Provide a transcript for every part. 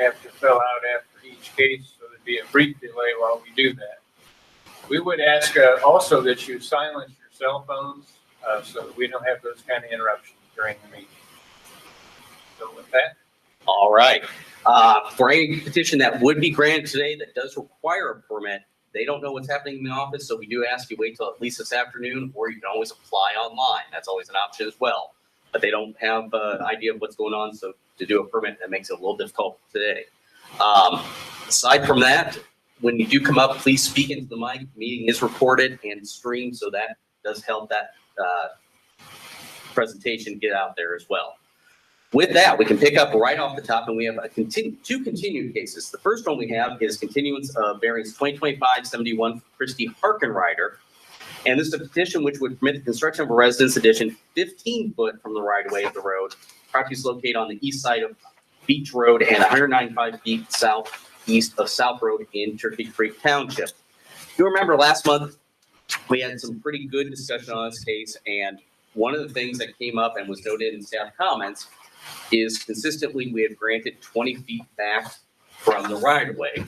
have to fill out after each case, so there'd be a brief delay while we do that. We would ask also that you silence your cell phones so that we don't have those kind of interruptions during the meeting. So with that. All right. For any petition that would be granted today that does require a permit, they don't know what's happening in the office, so we do ask you wait till at least this afternoon, or you can always apply online. That's always an option as well. But they don't have an idea of what's going on, so to do a permit, that makes it a little difficult today. Aside from that, when you do come up, please speak into the mic. Meeting is recorded and streamed, so that does help that presentation get out there as well. With that, we can pick up right off the top, and we have two continued cases. The first one we have is continuance of variance 2025-71 for Christy Harkenrider. And this is a petition which would permit the construction of a residence addition 15 foot from the right of way of the road. Property is located on the east side of Beach Road and 195 feet southeast of South Road in Turkey Creek Township. You remember last month, we had some pretty good discussion on this case, and one of the things that came up and was noted in staff comments is consistently we have granted 20 feet back from the right of way.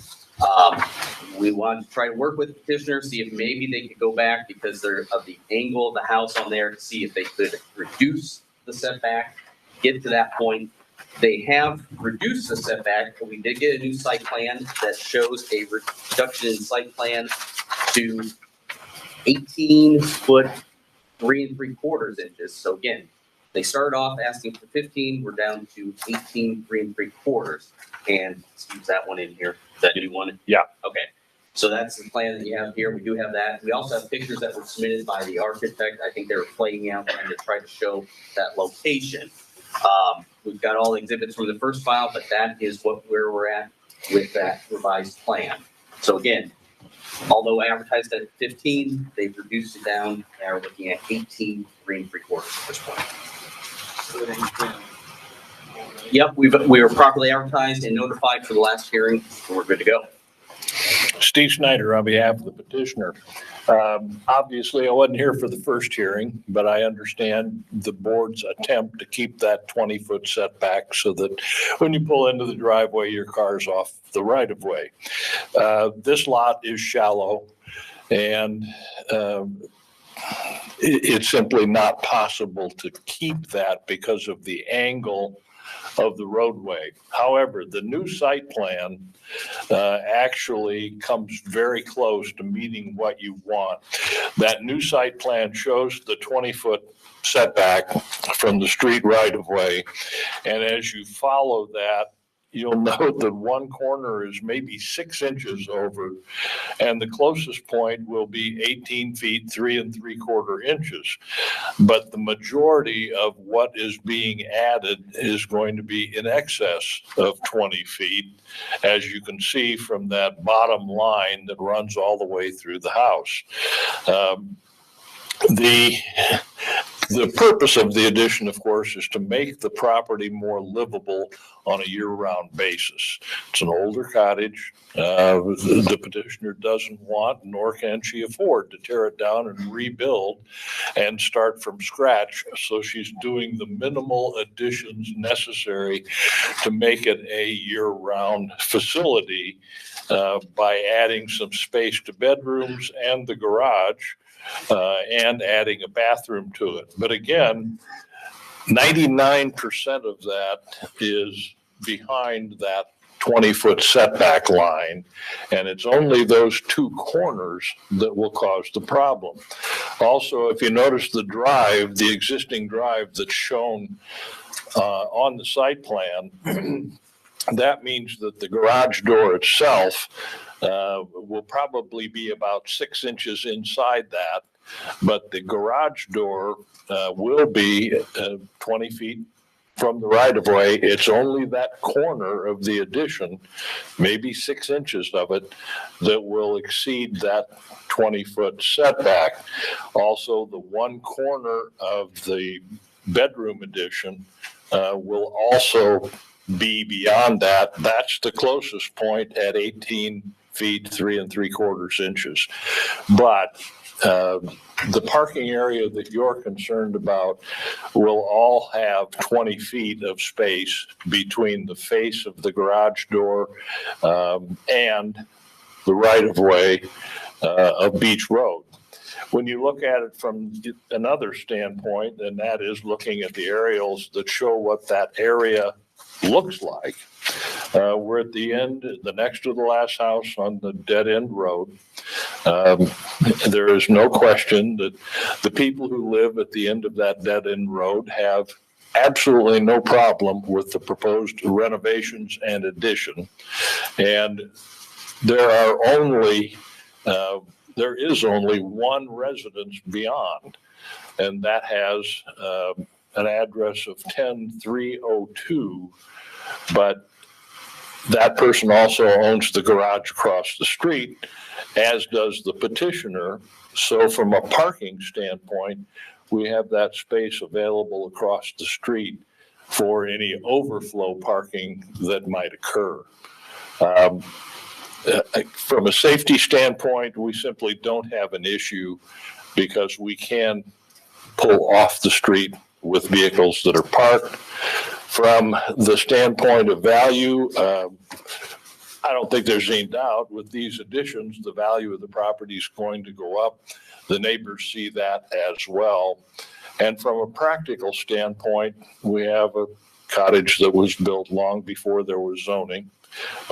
We want to try to work with the petitioner, see if maybe they could go back because they're of the angle of the house on there to see if they could reduce the setback, get to that point. They have reduced the setback, but we did get a new site plan that shows a reduction in site plan to 18 foot 3 3/4 inches. So again, they started off asking for 15. We're down to 18 3 3/4. And let's use that one in here. Is that a new one? Yeah. Okay. So that's the plan that you have here. We do have that. We also have pictures that were submitted by the architect. I think they were playing out and to try to show that location. We've got all the exhibits from the first file, but that is where we're at with that revised plan. So again, although advertised at 15, they've reduced it down. Now we're looking at 18 3 3/4 at this point. Yep, we were properly advertised and notified for the last hearing, and we're good to go. Steve Snyder on behalf of the petitioner. Obviously, I wasn't here for the first hearing, but I understand the board's attempt to keep that 20-foot setback so that when you pull into the driveway, your car's off the right of way. This lot is shallow, and it's simply not possible to keep that because of the angle of the roadway. However, the new site plan actually comes very close to meeting what you want. That new site plan shows the 20-foot setback from the street right of way. And as you follow that, you'll note that one corner is maybe 6 inches over, and the closest point will be 18 feet, 3 3/4 inches. But the majority of what is being added is going to be in excess of 20 feet, as you can see from that bottom line that runs all the way through the house. The purpose of the addition, of course, is to make the property more livable on a year-round basis. It's an older cottage. The petitioner doesn't want, nor can she afford, to tear it down and rebuild and start from scratch. So she's doing the minimal additions necessary to make it a year-round facility by adding some space to bedrooms and the garage. And adding a bathroom to it. But again, 99% of that is behind that 20-foot setback line, and it's only those two corners that will cause the problem. Also, if you notice the drive, the existing drive that's shown on the site plan, that means that the garage door itself will probably be about 6 inches inside that, but the garage door will be 20 feet from the right of way. It's only that corner of the addition, maybe 6 inches of it, that will exceed that 20-foot setback. Also, the one corner of the bedroom addition will also be beyond that. That's the closest point at 18 feet, 3 3/4 inches. But the parking area that you're concerned about will all have 20 feet of space between the face of the garage door and the right-of-way of Beach Road. When you look at it from another standpoint, and that is looking at the aerials that show what that area looks like, we're at the end, the next to the last house on the dead-end road. There is no question that the people who live at the end of that dead-end road have absolutely no problem with the proposed renovations and addition. And there is only one residence beyond, and that has an address of 10302, but that person also owns the garage across the street, as does the petitioner. So from a parking standpoint, we have that space available across the street for any overflow parking that might occur. From a safety standpoint, we simply don't have an issue because we can pull off the street with vehicles that are parked. From the standpoint of value, I don't think there's any doubt with these additions, the value of the property is going to go up. The neighbors see that as well. And from a practical standpoint, we have a cottage that was built long before there was zoning.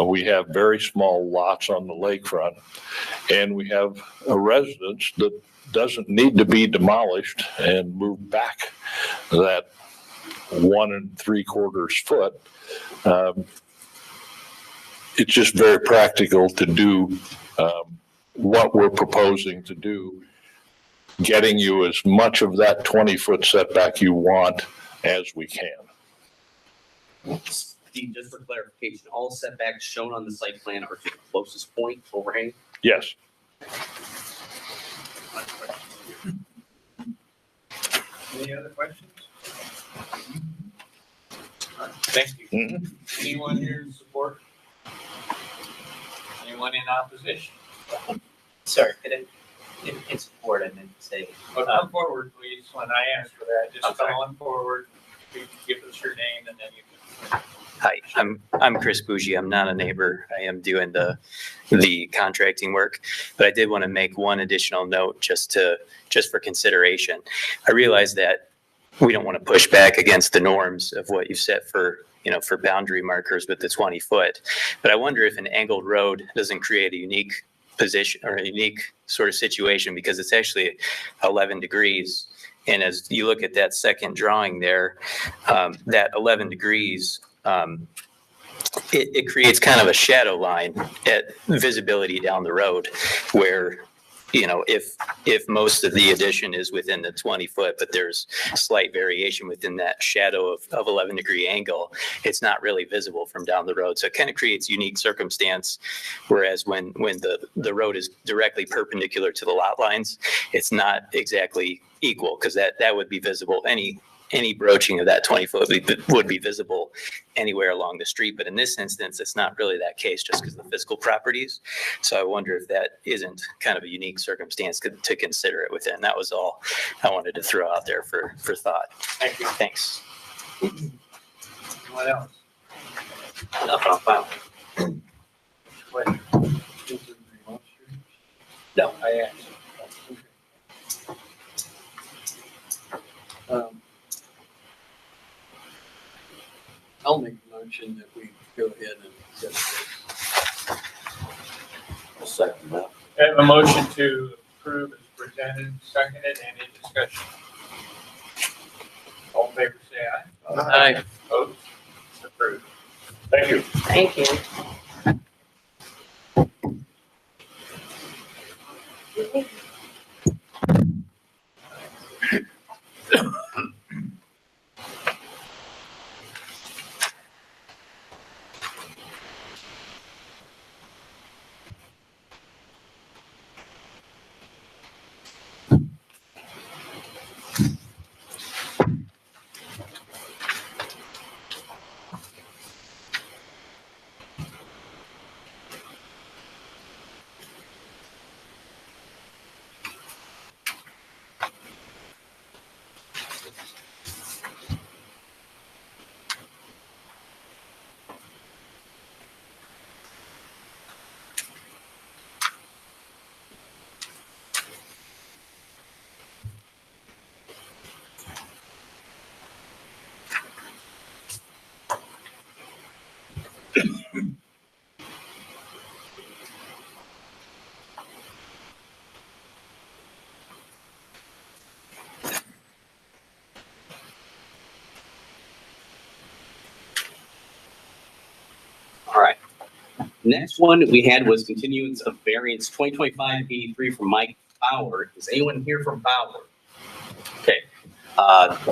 We have very small lots on the lakefront, and we have a residence that doesn't need to be demolished and moved back that 1 3/4 foot. It's just very practical to do what we're proposing to do, getting you as much of that 20-foot setback you want as we can. Steve, just for clarification, all setbacks shown on the site plan are to the closest point overhang? Yes. Any other questions? Thank you. Mhm. Anyone here in support? Anyone in opposition? Sorry, in support, I meant to say, Well, come forward, please, when I ask for that. Just I'm sorry. come on forward. You can give us your name and then you can. hi, I'm Chris Bougie. I'm not a neighbor. I am doing the contracting work, but I did want to make one additional note just for consideration. I realize that we don't want to push back against the norms of what you've set for boundary markers with the 20 foot, but I wonder if an angled road doesn't create a unique position or a unique sort of situation, because it's actually 11 degrees. And as you look at that second drawing there, that 11 degrees, it creates kind of a shadow line at visibility down the road where, if most of the addition is within the 20 foot, but there's slight variation within that shadow of 11-degree angle, it's not really visible from down the road. So it kind of creates unique circumstance. Whereas when the road is directly perpendicular to the lot lines, it's not exactly equal, because that would be visible. Any broaching of that 20 foot would be visible anywhere along the street. But in this instance, it's not really that case just because of the physical properties. So I wonder if that isn't kind of a unique circumstance to consider it within. That was all I wanted to throw out there for thought. Thank you. Thanks. Anyone else? Nothing on file. Question? No. I asked. I'll make a motion that we go ahead and get this. I'll second that. I have a motion to approve as presented, seconded, any discussion? All in favor, say aye. Aye. Opposed? Approved. Thank you. Thank you. Next one we had was continuance of variance 2025-83 from Mike Bauer. Is anyone here from Bauer? Okay.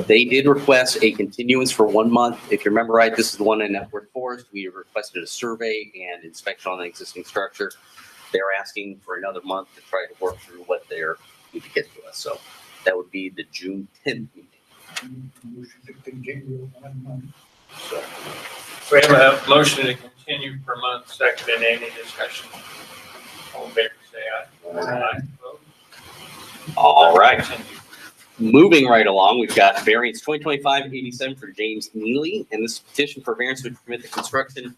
They did request a continuance for 1 month. If you remember right, this is the one in Epworth Forest. We requested a survey and inspection on the existing structure. They're asking for another month to try to work through what they're need to get to us. So that would be the June 10th meeting. Motion to continue 1 month. So we have a motion to continue per month, second, and any discussion. All in favor, say aye. Aye. Vote. All right. Continue. Moving right along, we've got variance 2025-87 for James Neely, and this petition for variance would permit the construction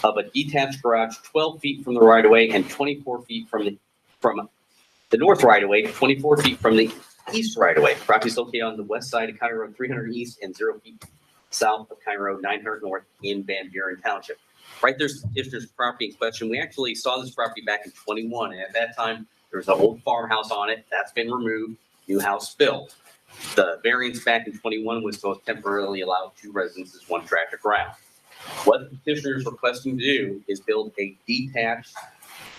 of a detached garage 12 feet from the right-of-way and 24 feet from the north right-of-way, 24 feet from the east right-of-way. Property is located on the west side of County Road 300 East and 0 feet south of County Road 900 North in Van Buren Township. Right there's the petitioner's property in question. We actually saw this property back in 21, and at that time, there was an old farmhouse on it. That's been removed. New house built. The variance back in 21 was to temporarily allow 2 residences, 1 tract of ground. What the petitioner is requesting to do is build a detached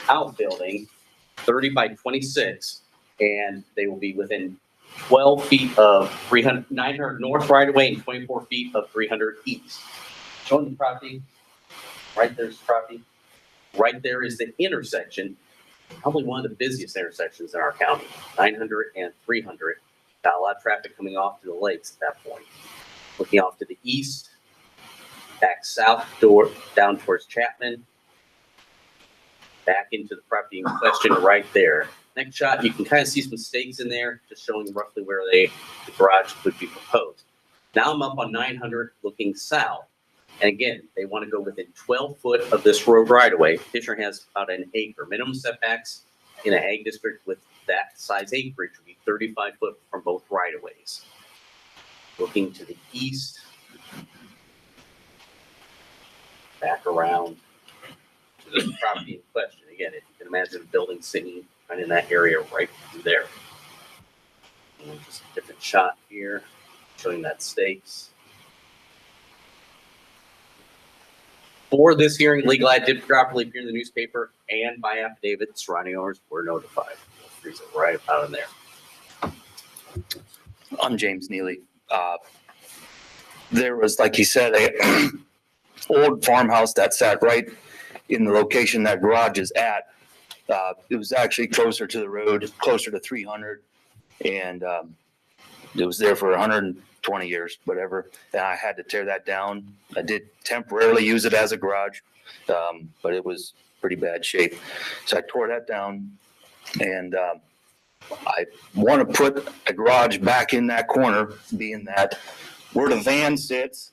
outbuilding, 30 by 26, and they will be within 12 feet of 900 north right away and 24 feet of 300 east. Showing the property, right there's the property. Right there is the intersection. Probably one of the busiest intersections in our county, 900 and 300. Got a lot of traffic coming off to the lakes at that point. Looking off to the east, back south down towards Chapman, back into the property in question right there. Next shot, you can kind of see some stakes in there, just showing roughly where the garage would be proposed. Now I'm up on 900 looking south. And again, they want to go within 12 foot of this road right away. Petitioner has about an acre. Minimum setbacks in an ag district with that size acreage would be 35 foot from both right of ways. Looking to the east, back around to the property in question. Again, if you can imagine a building sitting kind of in that area right through there. And just a different shot here, showing that stakes. For this hearing, legal ad did properly appear in the newspaper and by affidavit. Surrounding owners were notified. Freeze it right out in there. I'm James Neely. There was, like you said, a old farmhouse that sat right in the location that garage is at. It was actually closer to the road, closer to 300, and it was there for 120 years, whatever. And I had to tear that down. I did temporarily use it as a garage, but it was pretty bad shape. So I tore that down, and I want to put a garage back in that corner, being that where the van sits,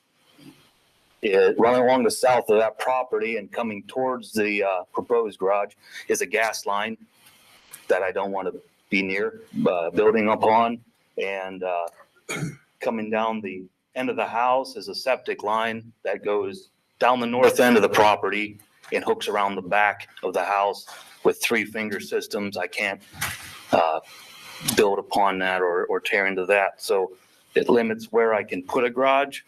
running along the south of that property and coming towards the proposed garage is a gas line that I don't want to be near building upon. And coming down the end of the house is a septic line that goes down the north end of the property and hooks around the back of the house with 3-finger systems. I can't build upon that or tear into that. So it limits where I can put a garage.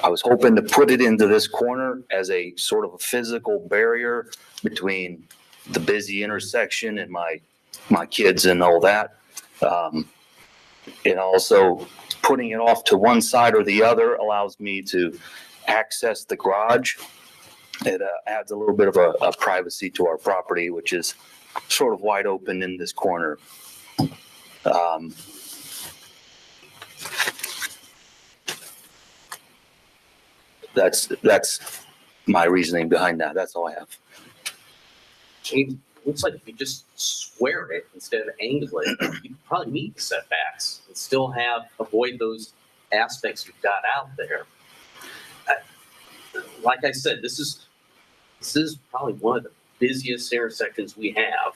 I was hoping to put it into this corner as a sort of a physical barrier between the busy intersection and my kids and all that. And also putting it off to one side or the other allows me to access the garage. It adds a little bit of a privacy to our property, which is sort of wide open in this corner. That's my reasoning behind that. That's all I have. James, looks like if you just square it instead of angle it, you could probably meet the setbacks and still avoid those aspects you've got out there. Like I said, this is probably one of the busiest intersections we have,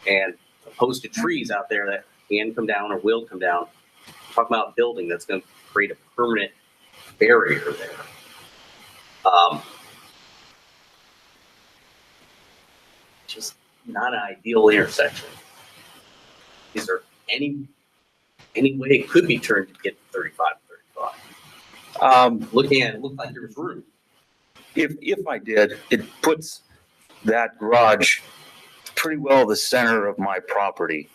and opposed to trees out there that can come down or will come down. Talk about a building that's going to create a permanent barrier there. Just not an ideal intersection. Is there any way it could be turned to get 35 to 35? Looking at it, looked like there was room. If I did, it puts that garage pretty well the center of my property.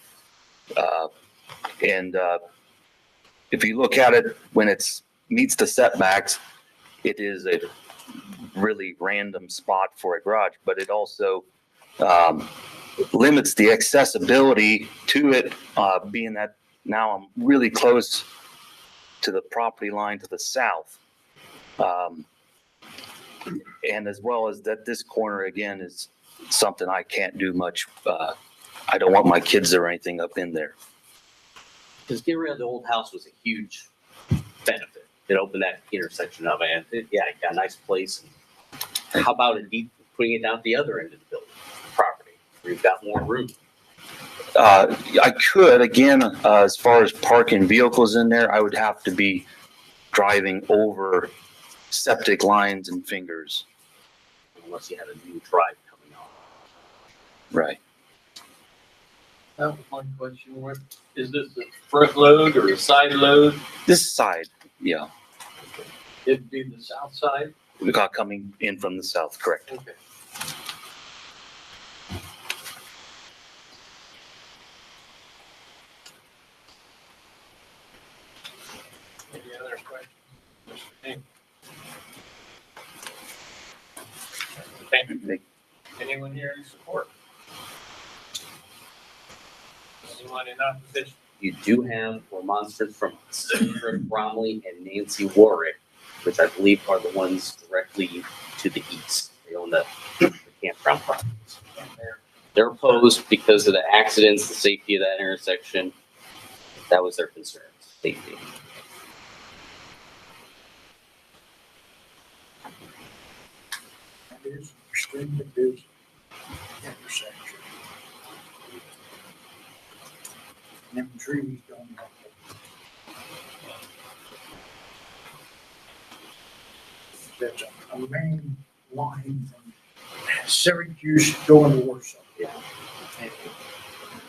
And if you look at it when it's meets the setbacks, it is a really random spot for a garage, but it also limits the accessibility to it, being that now I'm really close to the property line to the south. And as well as that, this corner again is something I can't do much. I don't want my kids or anything up in there. Because getting rid of the old house was a huge benefit. It opened that intersection up, and it got a nice place. How about putting it down at the other end of the building, property, where you've got more room? I could, again, as far as parking vehicles in there, I would have to be driving over septic lines and fingers. Unless you had a new drive coming on. Right. That was my question. What, is this a front load or a side load? This side, yeah, It'd be the south side? we got coming in from the south, correct. Okay. Any other questions? Mr. King? Okay. Anyone here in support? Anyone in opposition? You do have remonstrance from Sandra Bromley and Nancy Warwick, which I believe are the ones directly to the east. They own the campground properties. They're opposed because of the accidents, the safety of that intersection. That was their concern, safety. That is extremely busy intersection. And them trees don't help it. That's a main line from Syracuse going to Warsaw. Yeah.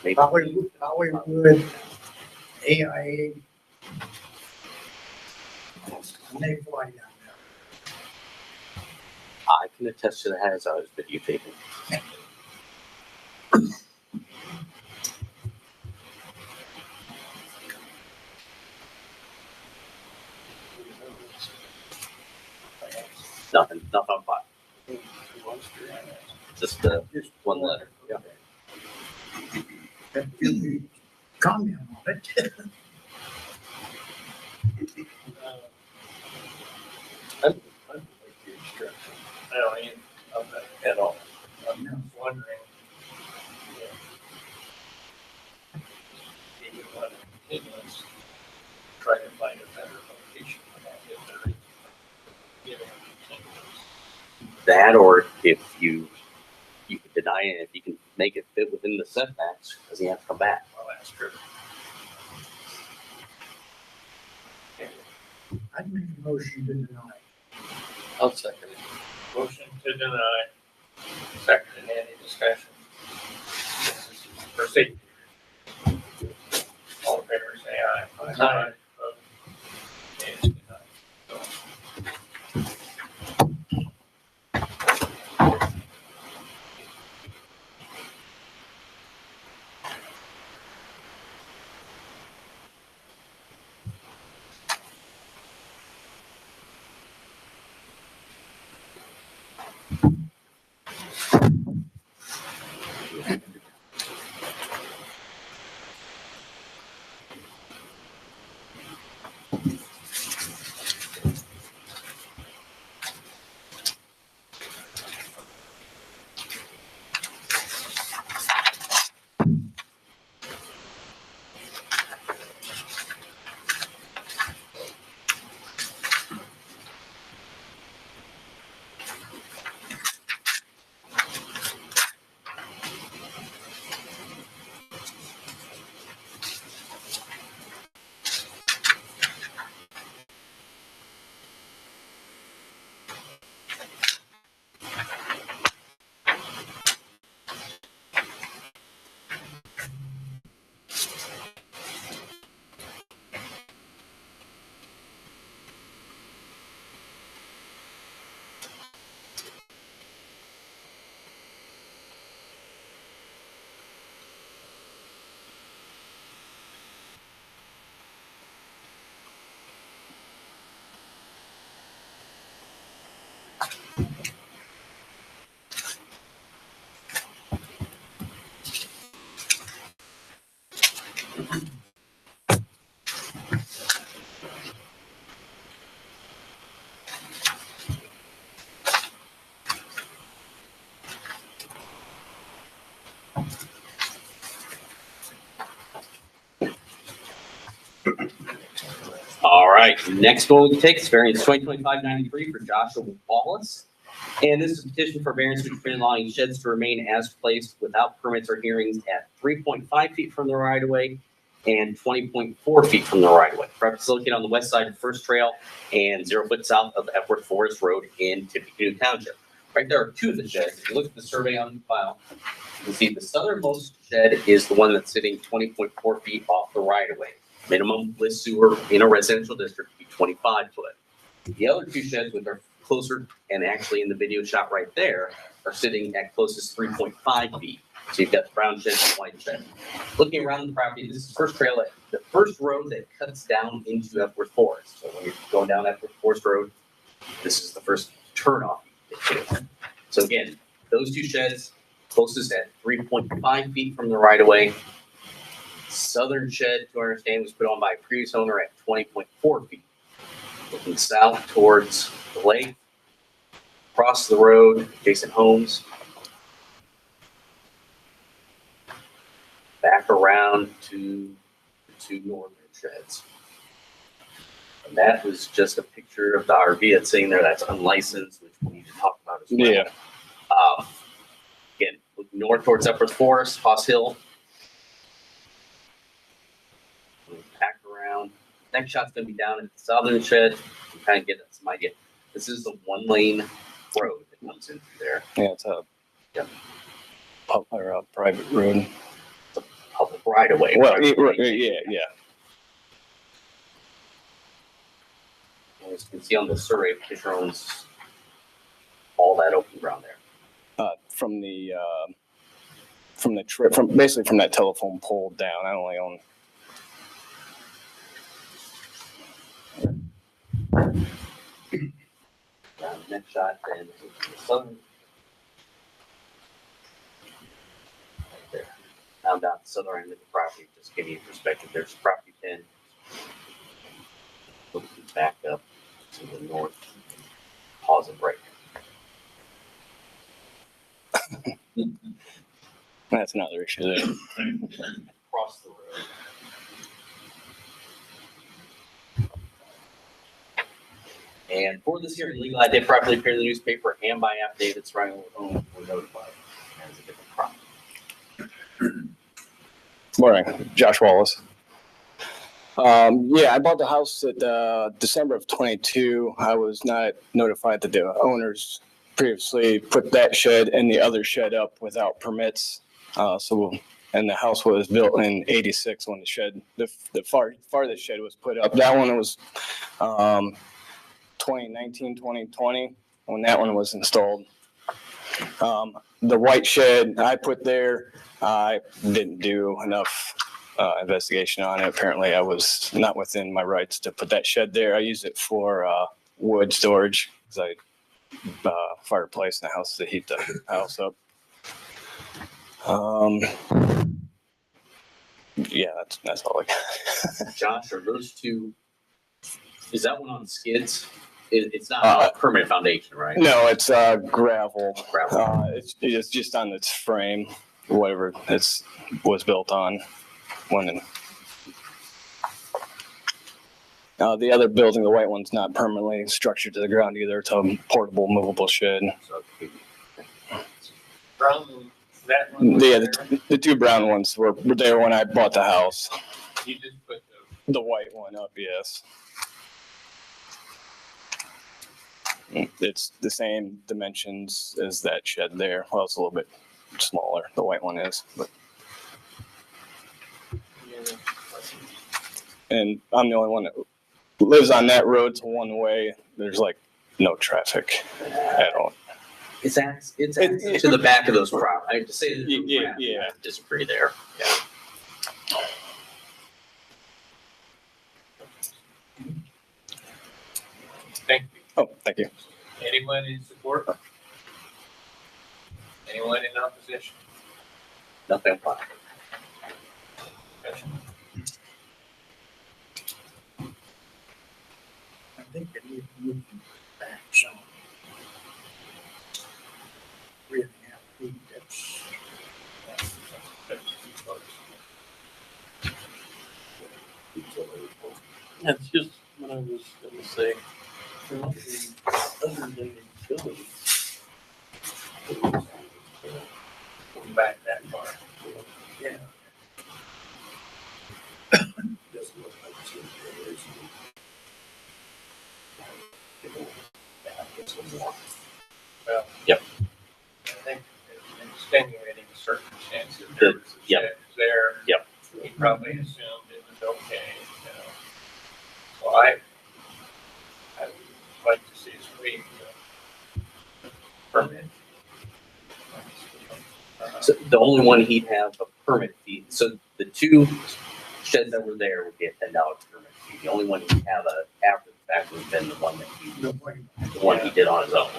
Maybe Hollywood, AIA. And they fly down there. I can attest to that as I was videotaping. Nothing on file. Just Just one letter. Yeah. That gives me comment on it. I'm like the instruction. I don't even know that at all. I'm just wondering. Do you want to continuance, try to find a better location for that if there is? Giving a continuance. That, or if you could deny it, if you can make it fit within the setbacks, does he have to come back? I'll ask her. I'd make a motion to deny. I'll second it. Motion to deny. Second, any discussion? Proceed. All in favor, say aye. Aye. Opposed? It's denied. right, next one we can take is variance 2025-93 for Joshua Wallace. And this is a petition for variance which permit allowing sheds to remain as placed without permits or hearings at 3.5 feet from the right of way and 20.4 feet from the right of way. Property is located on the west side of First Trail and 0 foot south of Epworth Forest Road in Tippecanoe Township. Right there are two of the sheds. If you look at the survey on the file, you can see the southernmost shed is the one that's sitting 20.4 feet off the right of way. Minimum list sewer in a residential district would be 25 foot. The other two sheds, which are closer and actually in the video shot right there, are sitting at closest 3.5 feet. So you've got the brown shed and the white shed. Looking around the property, this is First Trail, the first road that cuts down into Epworth Forest. So when you're going down Epworth Forest Road, this is the first turnoff. So again, those two sheds closest at 3.5 feet from the right of way. Southern shed, to understand, was put on by a previous owner at 20.4 feet. Looking south towards the lake, across the road, adjacent homes. Back around to the two northern sheds. And that was just a picture of the RV that's sitting there that's unlicensed, which we need to talk about as well. Yeah. Again, looking north towards Epworth Forest, Hoss Hill. Back around. Next shot's gonna be down at the southern shed. You kind of get some idea. This is the 1-lane road that comes in through there. Yeah, it's a Yep. private road. Public right of way. Well, yeah. As you can see on the survey, Fisher owns all that open ground there. From basically from that telephone pole down. I only own. Down the next shot, then the southern. Right there. Now down the southern end of the property, just give you perspective. There's a property pin. Looking back up to the north. Pause and break. That's another issue there. Across the road. And for this hearing, legal I did properly appear in the newspaper and by affidavit surrounding the home were notified as a different property. Morning, Josh Wallace. Yeah, I bought the house at December of 22. I was not notified that the owners previously put that shed and the other shed up without permits. And the house was built in 86 when the shed, the farthest shed was put up. That one was 2019, 2020 when that one was installed. The white shed I put there, I didn't do enough investigation on it. Apparently I was not within my rights to put that shed there. I use it for wood storage because I fireplace in the house to heat the house up. Yeah, that's all I got. Josh, are those two, is that one on skids? It's not on a permanent foundation, right? No, it's gravel. Gravel. It's just on its frame, whatever was built on. The other building, the white one's not permanently structured to the ground either. It's a portable, movable shed. So, Brown, that one. was Yeah, there. the two brown ones were there when I bought the house. You just put The white one up, yes. It's the same dimensions as that shed there. Well, it's a little bit smaller. The white one is, but. And I'm the only one that lives on that road. It's one way. There's like no traffic at all. it's to the back of those properties. I have to say that. Yeah. I disagree there. Yeah. Thank you. Oh, thank you. Anyone in support? Anyone in opposition? Nothing fun. Discussion. I think they need to move them back some. 3.5 feet, That's just when I was Yep. I think in extenuating circumstances, there was a Yep. shed there. Yep. He probably assumed it was okay, you know. So I would like to see us waive the permit. So the only one he'd have a permit fee, so the two sheds that were there would be a $10 permit fee. The only one he'd have after the fact would have been the one that the one he did on his own.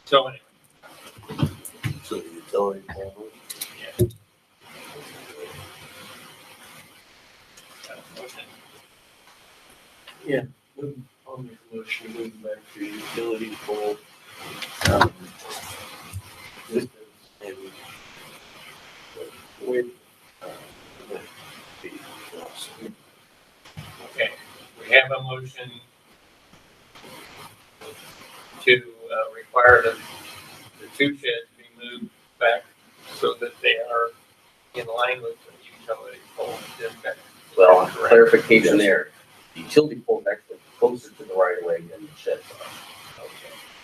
So anyway, So the utility pole. yeah. I'll make a motion, moving back to utility pole. This is and with, Okay, we have a motion to require the two sheds be moved back so that they are in line with the utility pole. dispatch. Well, Correct. clarification there, the utility pole is actually closer to the right of way than the sheds are.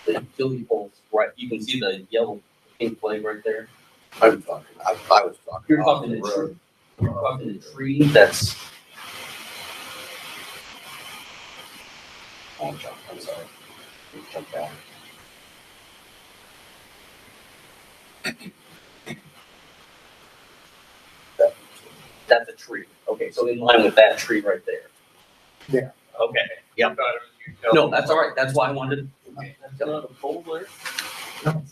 The utility pole's right, you can see the yellow pink flag right there. I was talking. You're talking the tree, you're talking the tree that's. Oh, I'm sorry. Jump down. That's a tree. Okay, so in line with that tree right there. Yeah. Okay, I yep. thought it was utility. No, that's all right. That's why I wanted, that's not a pole there?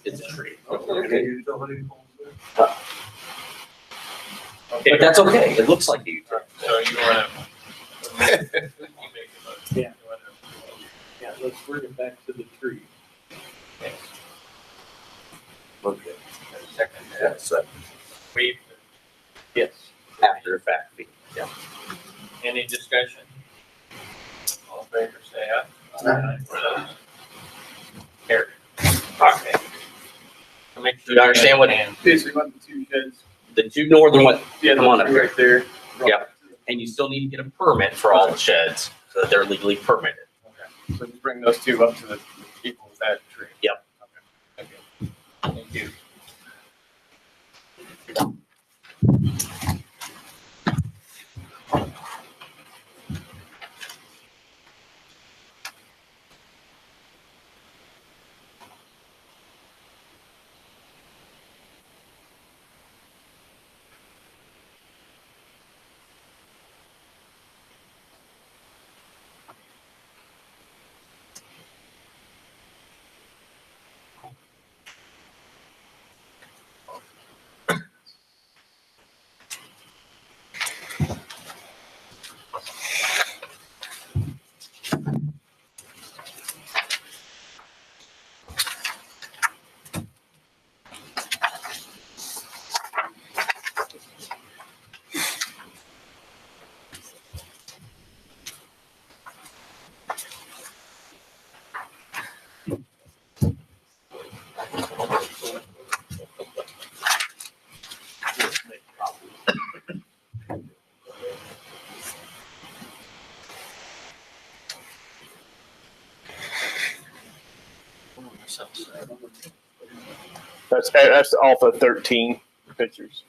it's a tree. Okay, utility pole there. Okay, But that's okay. It looks like a utility. so you wanna. You make the motion. Yeah. You wanna- Yeah, let's bring it back to the tree. yes. Okay. Second, Yeah, so. waive Yes. After the fact fee. Yeah. any discussion? All in favor, say aye. Aye. Carry. Okay. Make sure You understand what- Basically, what the two sheds. The two northern ones, Yeah, come on up here. right there. Yeah. And you still need to get a permit for all the sheds so that they're legally permitted. So just bring those two up to the equal with that tree. Yep. Okay. Thank you. That's Alpha 13 pictures.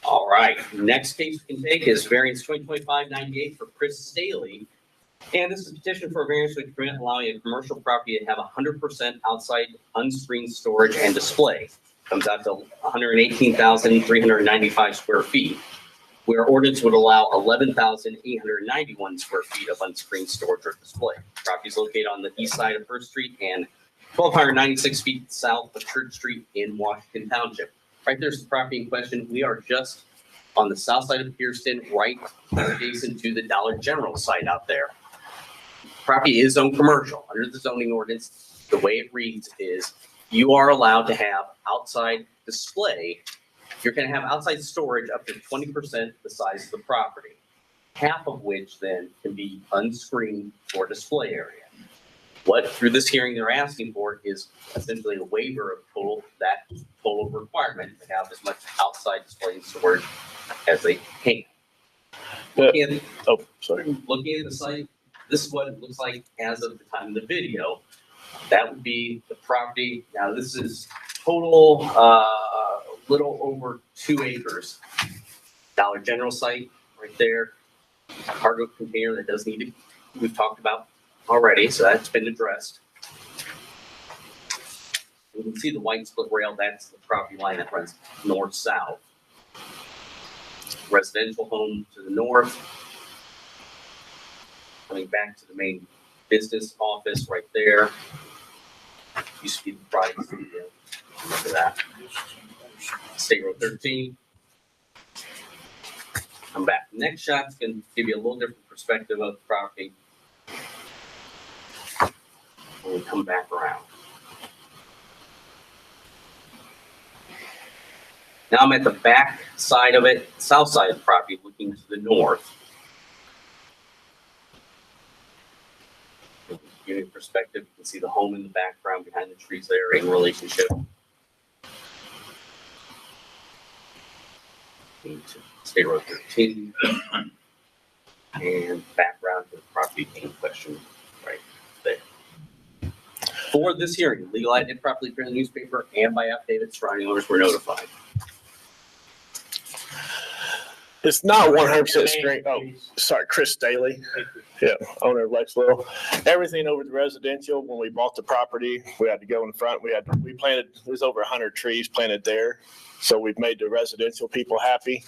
All right, next case we can take is variance 2025-98 for Chris Staley. And this is a petition for a variance which permit allowing a commercial property to have 100% outside unscreened storage and display. Comes out to 118,395 square feet, where ordinance would allow 11,891 square feet of unscreened storage or display. Property is located on the east side of First Street and 1,296 feet south of Church Street in Washington Township. Right there's the property in question. We are just on the south side of Pearston, right adjacent to the Dollar General site out there. Property is zoned commercial. Under the zoning ordinance, the way it reads is you are allowed to have outside display. You're going to have outside storage up to 20% the size of the property, half of which then can be unscreened for display area. What, through this hearing, they're asking for is essentially a waiver of total requirement to have as much outside display and storage as they can. Looking at, Oh, sorry. looking at the site, this is what it looks like as of the time of the video. That would be the property. Now, this is total, little over 2 acres. Dollar General site right there. A cargo container that does need to, we've talked about already, so that's been addressed. You can see the white split rail, that's the property line that runs north-south. Residential home to the north. Coming back to the main business office right there. Used to be the private studio. Remember that. State Road 13. Come back. Next shot's gonna give you a little different perspective of the property. When we come back around. Now I'm at the back side of it, south side of the property, looking to the north. Give you perspective, you can see the home in the background behind the trees there in relationship. Into State Road 13. And background to the property in question right there. For this hearing, legal ad did properly appear in the newspaper and by affidavit, surrounding owners were notified. It's not 100% screen. Oh, sorry, Chris Daly. Yeah, owner of Lex Little. Everything over the residential, when we bought the property, we had to go in front. We planted, there's over 100 trees planted there. So we've made the residential people happy.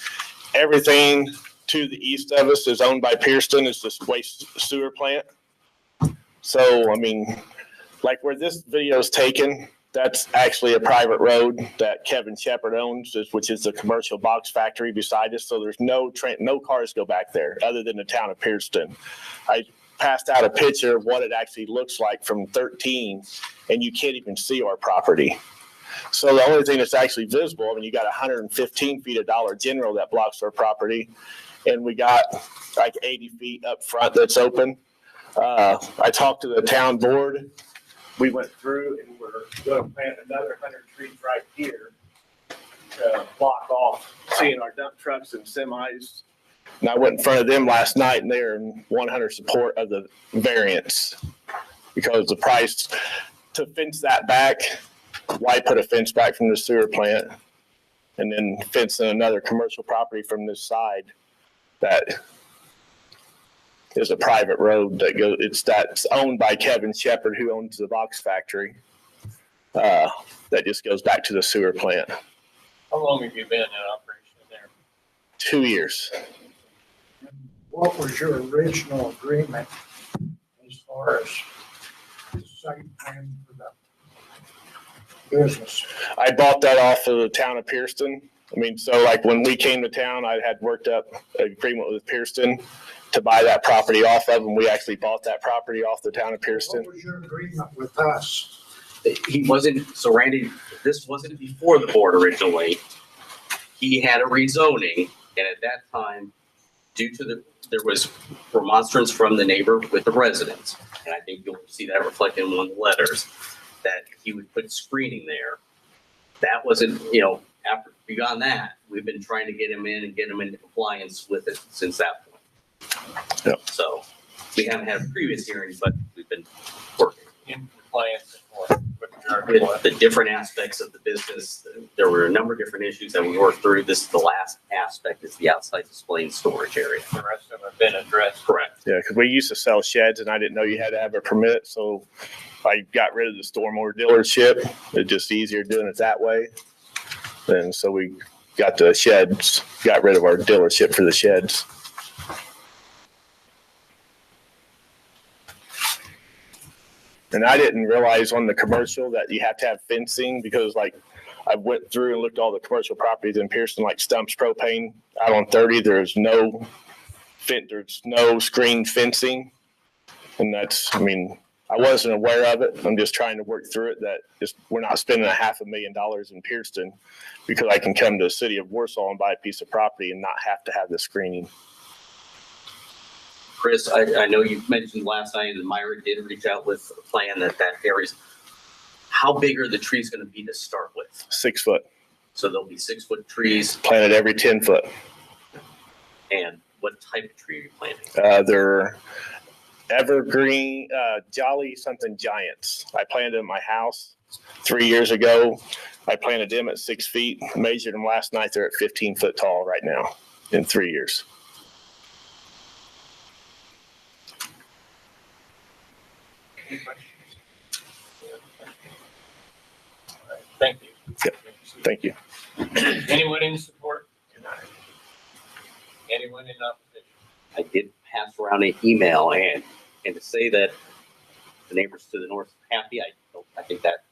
Everything to the east of us is owned by Pearston. It's this waste sewer plant. So, I mean, like where this video is taken, that's actually a private road that Kevin Shepard owns, which is the commercial box factory beside us. So there's no cars go back there other than the town of Pearston. I passed out a picture of what it actually looks like from 13, and you can't even see our property. So the only thing that's actually visible, I mean, you got 115 feet of Dollar General that blocks our property, and we got like 80 feet up front that's open. I talked to the town board. We went through and we're going to plant another 100 trees right here to block off seeing our dump trucks and semis. And I went in front of them last night and they're in 100 support of the variance because the price to fence that back, why put a fence back from the sewer plant and then fence in another commercial property from this side that is a private road that goes, that's owned by Kevin Shepard, who owns the box factory. That just goes back to the sewer plant. How long have you been in operation there? 2 years. What was your original agreement as far as the site plan for the business? I bought that off of the town of Pearston. I mean, so like when we came to town, I had worked up an agreement with Pearston to buy that property off of them. We actually bought that property off the town of Pearston. What was your agreement with us? He wasn't, so Randy, this wasn't before the board originally. He had a rezoning, and at that time, there was remonstrance from the neighbor with the residents. And I think you'll see that reflected in one of the letters, that he would put screening there. That wasn't, after beyond that, we've been trying to get him in and get him into compliance with it since that point. Yep. So we haven't had a previous hearing, but we've been working. In compliance With the different aspects of the business, there were a number of different issues that we worked through. This is the last aspect, is the outside display and storage area. The rest of them have been addressed. Correct. Yeah, because we used to sell sheds and I didn't know you had to have a permit. So I got rid of the Stormwater dealership. It's just easier doing it that way. And so we got the sheds, got rid of our dealership for the sheds. And I didn't realize on the commercial that you have to have fencing because like I went through and looked at all the commercial properties in Pearston, like Stumps Propane out on 30, there's no screen fencing. And that's, I mean, I wasn't aware of it. I'm just trying to work through it we're not spending $500,000 in Pearston because I can come to the city of Warsaw and buy a piece of property and not have to have the screening. Chris, I know you mentioned last night and Myra did reach out with a plan that area's, how big are the trees going to be to start with? 6 foot, So there'll be 6-foot trees, planted every 10 foot. and what type of tree are you planting? They're evergreen, jolly something giants. I planted them at my house 3 years ago. I planted them at 6 feet, measured them last night. They're at 15 foot tall right now in 3 years. Any questions? All right, thank you. Yep. Thank you. Anyone in support? Anyone in opposition? I did pass around an email and to say that the neighbors to the north are happy, I think that,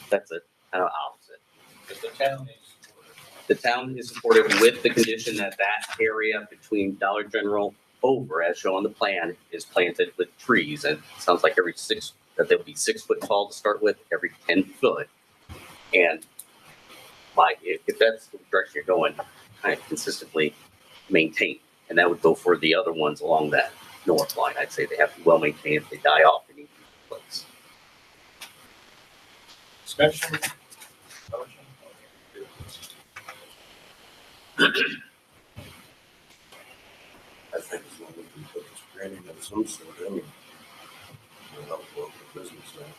that's a kind of opposite. Because the town is supportive. The town is supportive with the condition that area between Dollar General over, as shown on the plan, is planted with trees. And it sounds like that they'll be 6 foot tall to start with, every 10 foot. And if that's the direction you're going, kind of consistently maintain. And that would go for the other ones along that north line. I'd say they have to be well maintained. If they die off, they need to be replaced. Discussion? Motion? I think as long as we put this training of some sort in, we'll help local business out.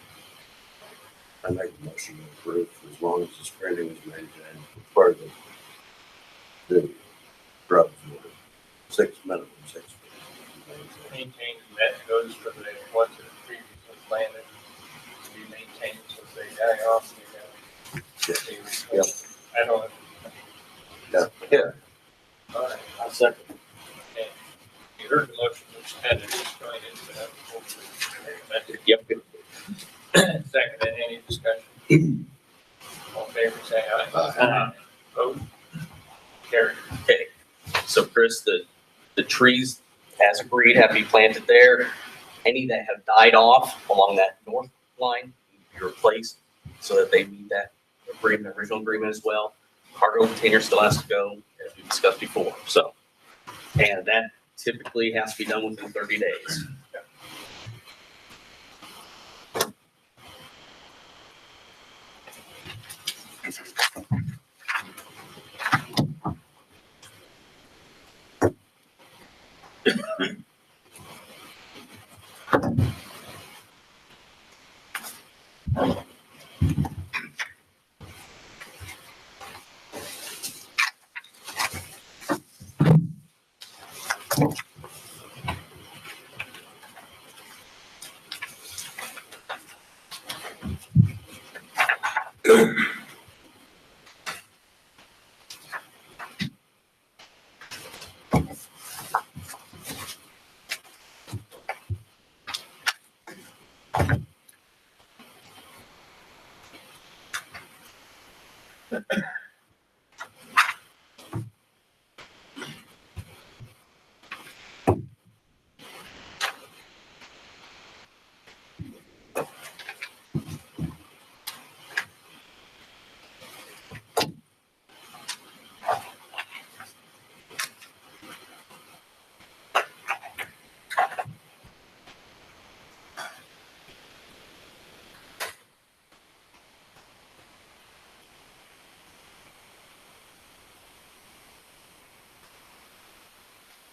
I make the motion to approve as long as this training is maintained part of the drugs order. 6 minimum, 6 feet. Maintained, and that goes for the ones that are previously planted to be maintained so if they die off. Yep. I don't. Yeah. All right, I'll second. Okay. You heard the motion to suspend it, just going into that. Yep. Second, any discussion? All in favor, say aye. Aye. Vote. Carried. Okay. So Chris, the trees as agreed have to be planted there. Any that have died off along that north line need to be replaced so that they meet that agreement, original agreement as well. Cargo container still has to go, as we discussed before. So, and that typically has to be done within 30 days.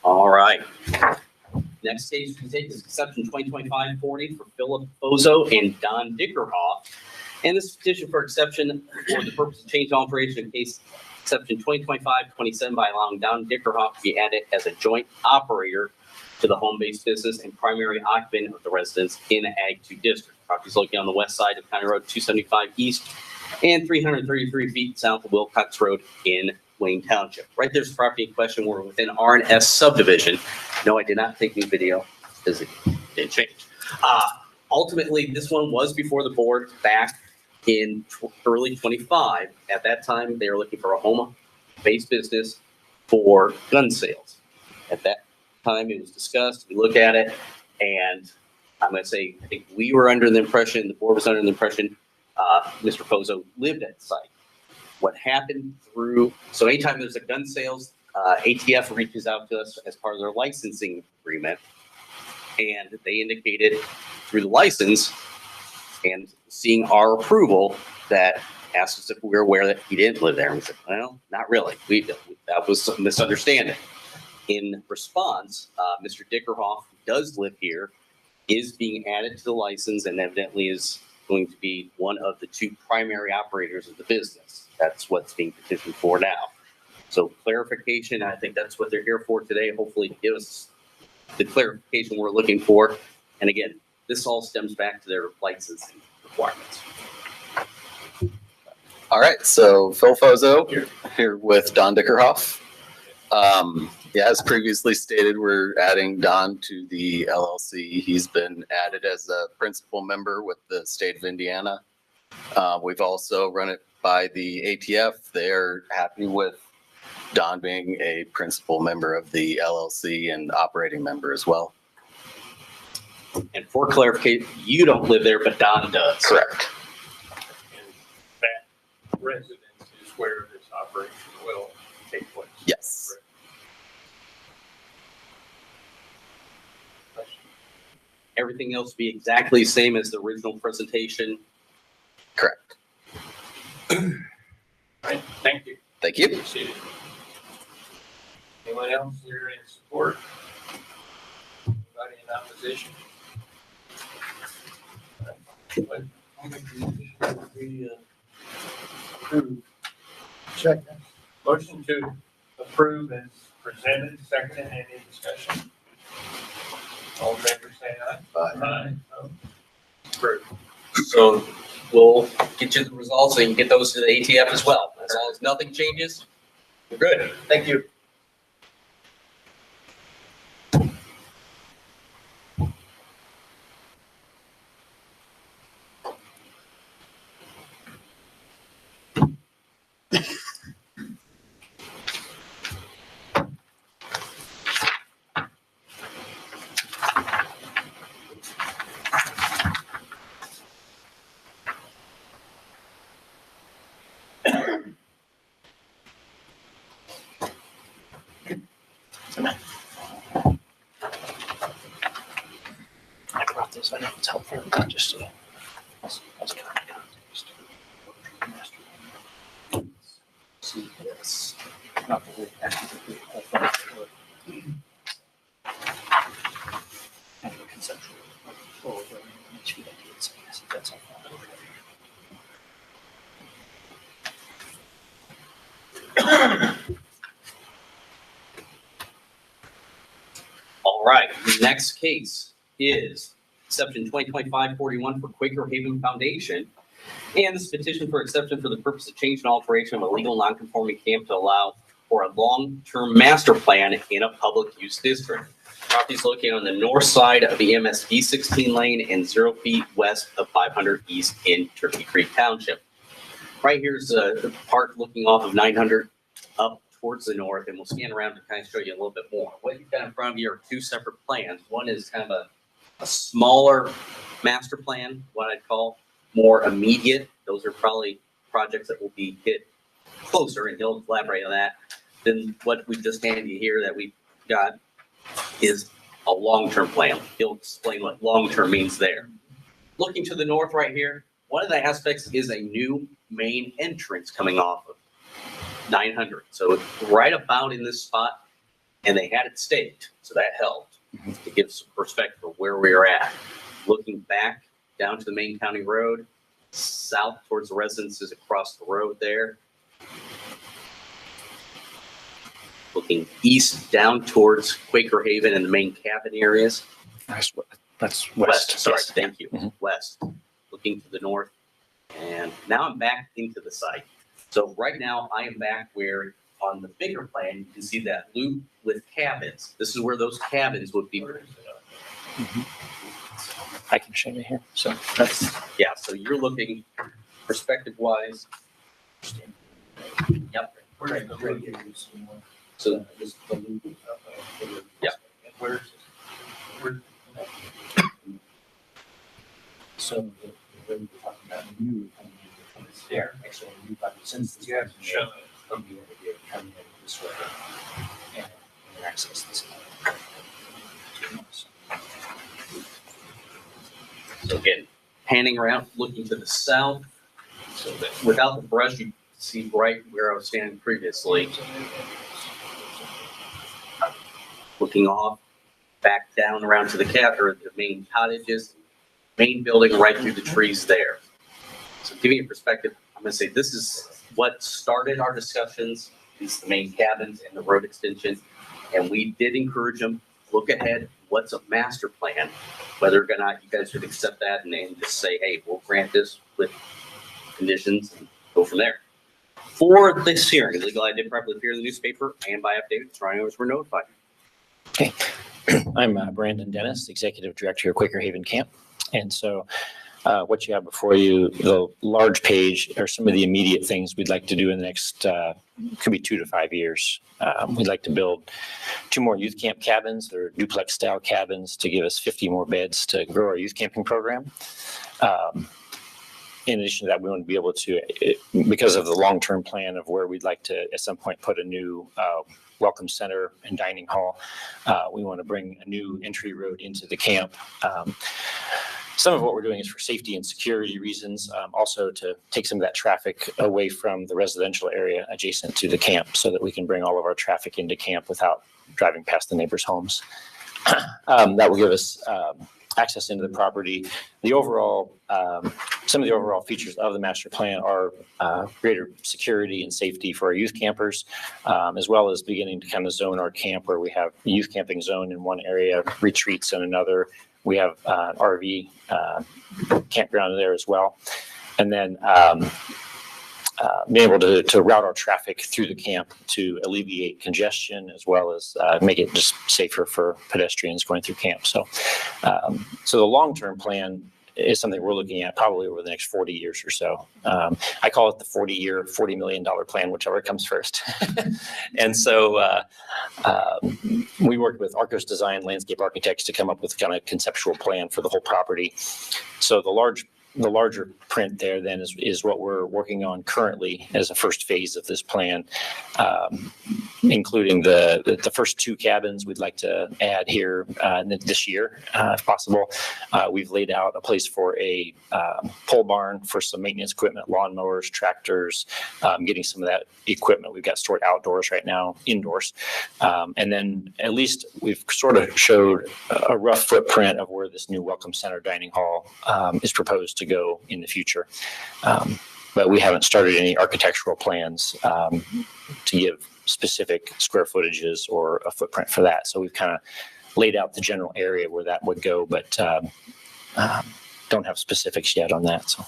All right. Next case we take is exception 2025-40 for Philip Bozo and Don Dickerhoff. And this petition for exception for the purpose of change alteration in case exception 2025-27 by allowing Don Dickerhoff to be added as a joint operator to the home-based business and primary occupant of the residence in the Ag 2 district. Property is located on the west side of County Road 275 East and 333 feet south of Wilcox Road in Wayne Township. Right there's the property in question. We're within R&S subdivision. No, I did not take new video because it didn't change. Ultimately, this one was before the board back in early 25. At that time, they were looking for a home-based business for gun sales. At that time, it was discussed. We look at it, and I'm going to say, I think we were under the impression, the board was under the impression, Mr. Pozo lived at the site. What happened so anytime there's a gun sales, ATF reaches out to us as part of their licensing agreement. And they indicated through the license and seeing our approval that asked us if we were aware that he didn't live there. And we said, well, not really. That was a misunderstanding. In response, Mr. Dickerhoff does live here, is being added to the license, and evidently is going to be one of the two primary operators of the business. That's what's being petitioned for now. So clarification, I think that's what they're here for today. Hopefully give us the clarification we're looking for. And again, this all stems back to their licensing requirements. All right, so Phil Fozo here with Don Dickerhoff. Yeah, as previously stated, we're adding Don to the LLC. He's been added as a principal member with the state of Indiana. We've also run it by the ATF. They're happy with Don being a principal member of the LLC and operating member as well. And for clarification, you don't live there, but Don does. Correct. And that residence is where this operation will take place. Yes. Everything else be exactly the same as the original presentation. Correct. Right, thank you. Thank you. Appreciate it. Anyone else here in support? Anybody in opposition? Second. Motion to approve as presented, second, any discussion? All in favor, say aye. Aye. Approved. So we'll get you the results and you get those to the ATF as well. As long as nothing changes, we're good. Thank you. I brought this, I know it's helpful, just to. See this. Not the whole package, the whole thing. Kind of a conceptual. Oh, but it's good ideas, I guess, that's all. All right, the next case is exception 2025-41 for Quaker Haven Foundation. And this petition for exception for the purpose of change and alteration of a legal non-conforming camp to allow for a long-term master plan in a public use district. Property is located on the north side of the EMS D16 lane and 0 feet west of 500 East in Turkey Creek Township. Right here's the park looking off of 900 up towards the north, and we'll scan around to kind of show you a little bit more. What you've got in front of you are two separate plans. One is kind of a smaller master plan, what I'd call more immediate. Those are probably projects that will be hit closer, and he'll elaborate on that. Then what we just handed you here that we got is a long-term plan. He'll explain what long-term means there. Looking to the north right here, one of the aspects is a new main entrance coming off of 900. So it's right about in this spot, and they had it staked, so that helped to give some perspective of where we are at. Looking back down to the main county road, south towards the residences across the road there. Looking east down towards Quaker Haven and the main cabin areas. That's West, sorry, yes. thank you. West. Looking to the north. And now I'm back into the site. So right now I am back where on the bigger plan, you can see that loop with cabins. This is where those cabins would be. I can show you here. So that's. Yeah, so you're looking perspective wise. Yep. So this the loop. Yeah. Where's So the way we're talking about new coming in from there, actually, new by the census. You have to show it. From the area coming in this way. access this. So again, panning around, looking to the south, so that without the brush, you see right where I was standing previously. Looking off, back down around to the cat or the main cottages, main building right through the trees there. So giving you a perspective, I'm gonna say this is what started our discussions, is the main cabins and the road extension. And we did encourage them, look ahead, what's a master plan? Whether or not you guys would accept that and then just say, hey, we'll grant this with conditions and go from there. For this hearing, Legal I did properly appear in the newspaper and by affidavit, surrounding owners were notified. Okay. I'm Brandon Dennis, Executive Director here at Quaker Haven Camp. And so what you have before you, the large page, are some of the immediate things we'd like to do in the next, could be 2 to 5 years. We'd like to build 2 more youth camp cabins. They're duplex style cabins to give us 50 more beds to grow our youth camping program. In addition to that, we want to be able to, because of the long-term plan of where we'd like to at some point put a new welcome center and dining hall, we want to bring a new entry road into the camp. Some of what we're doing is for safety and security reasons, also to take some of that traffic away from the residential area adjacent to the camp so that we can bring all of our traffic into camp without driving past the neighbors' homes. That will give us access into the property. The overall, some of the overall features of the master plan are greater security and safety for our youth campers, as well as beginning to kind of zone our camp where we have a youth camping zone in one area, retreats in another. We have an RV campground there as well. And then being able to route our traffic through the camp to alleviate congestion as well as make it just safer for pedestrians going through camp. So, so the long-term plan is something we're looking at probably over the next 40 years or so. I call it the 40-year, $40 million plan, whichever comes first. And so we worked with Arcos Design Landscape Architects to come up with kind of conceptual plan for the whole property. So the larger print there then is what we're working on currently as a first phase of this plan, including the first 2 cabins we'd like to add here this year, if possible. We've laid out a place for a pole barn for some maintenance equipment, lawnmowers, tractors, getting some of that equipment we've got stored outdoors right now, indoors. And then at least we've sort of showed a rough footprint of where this new Welcome Center dining hall is proposed to go in the future. But we haven't started any architectural plans to give specific square footages or a footprint for that. So we've kind of laid out the general area where that would go, but don't have specifics yet on that. So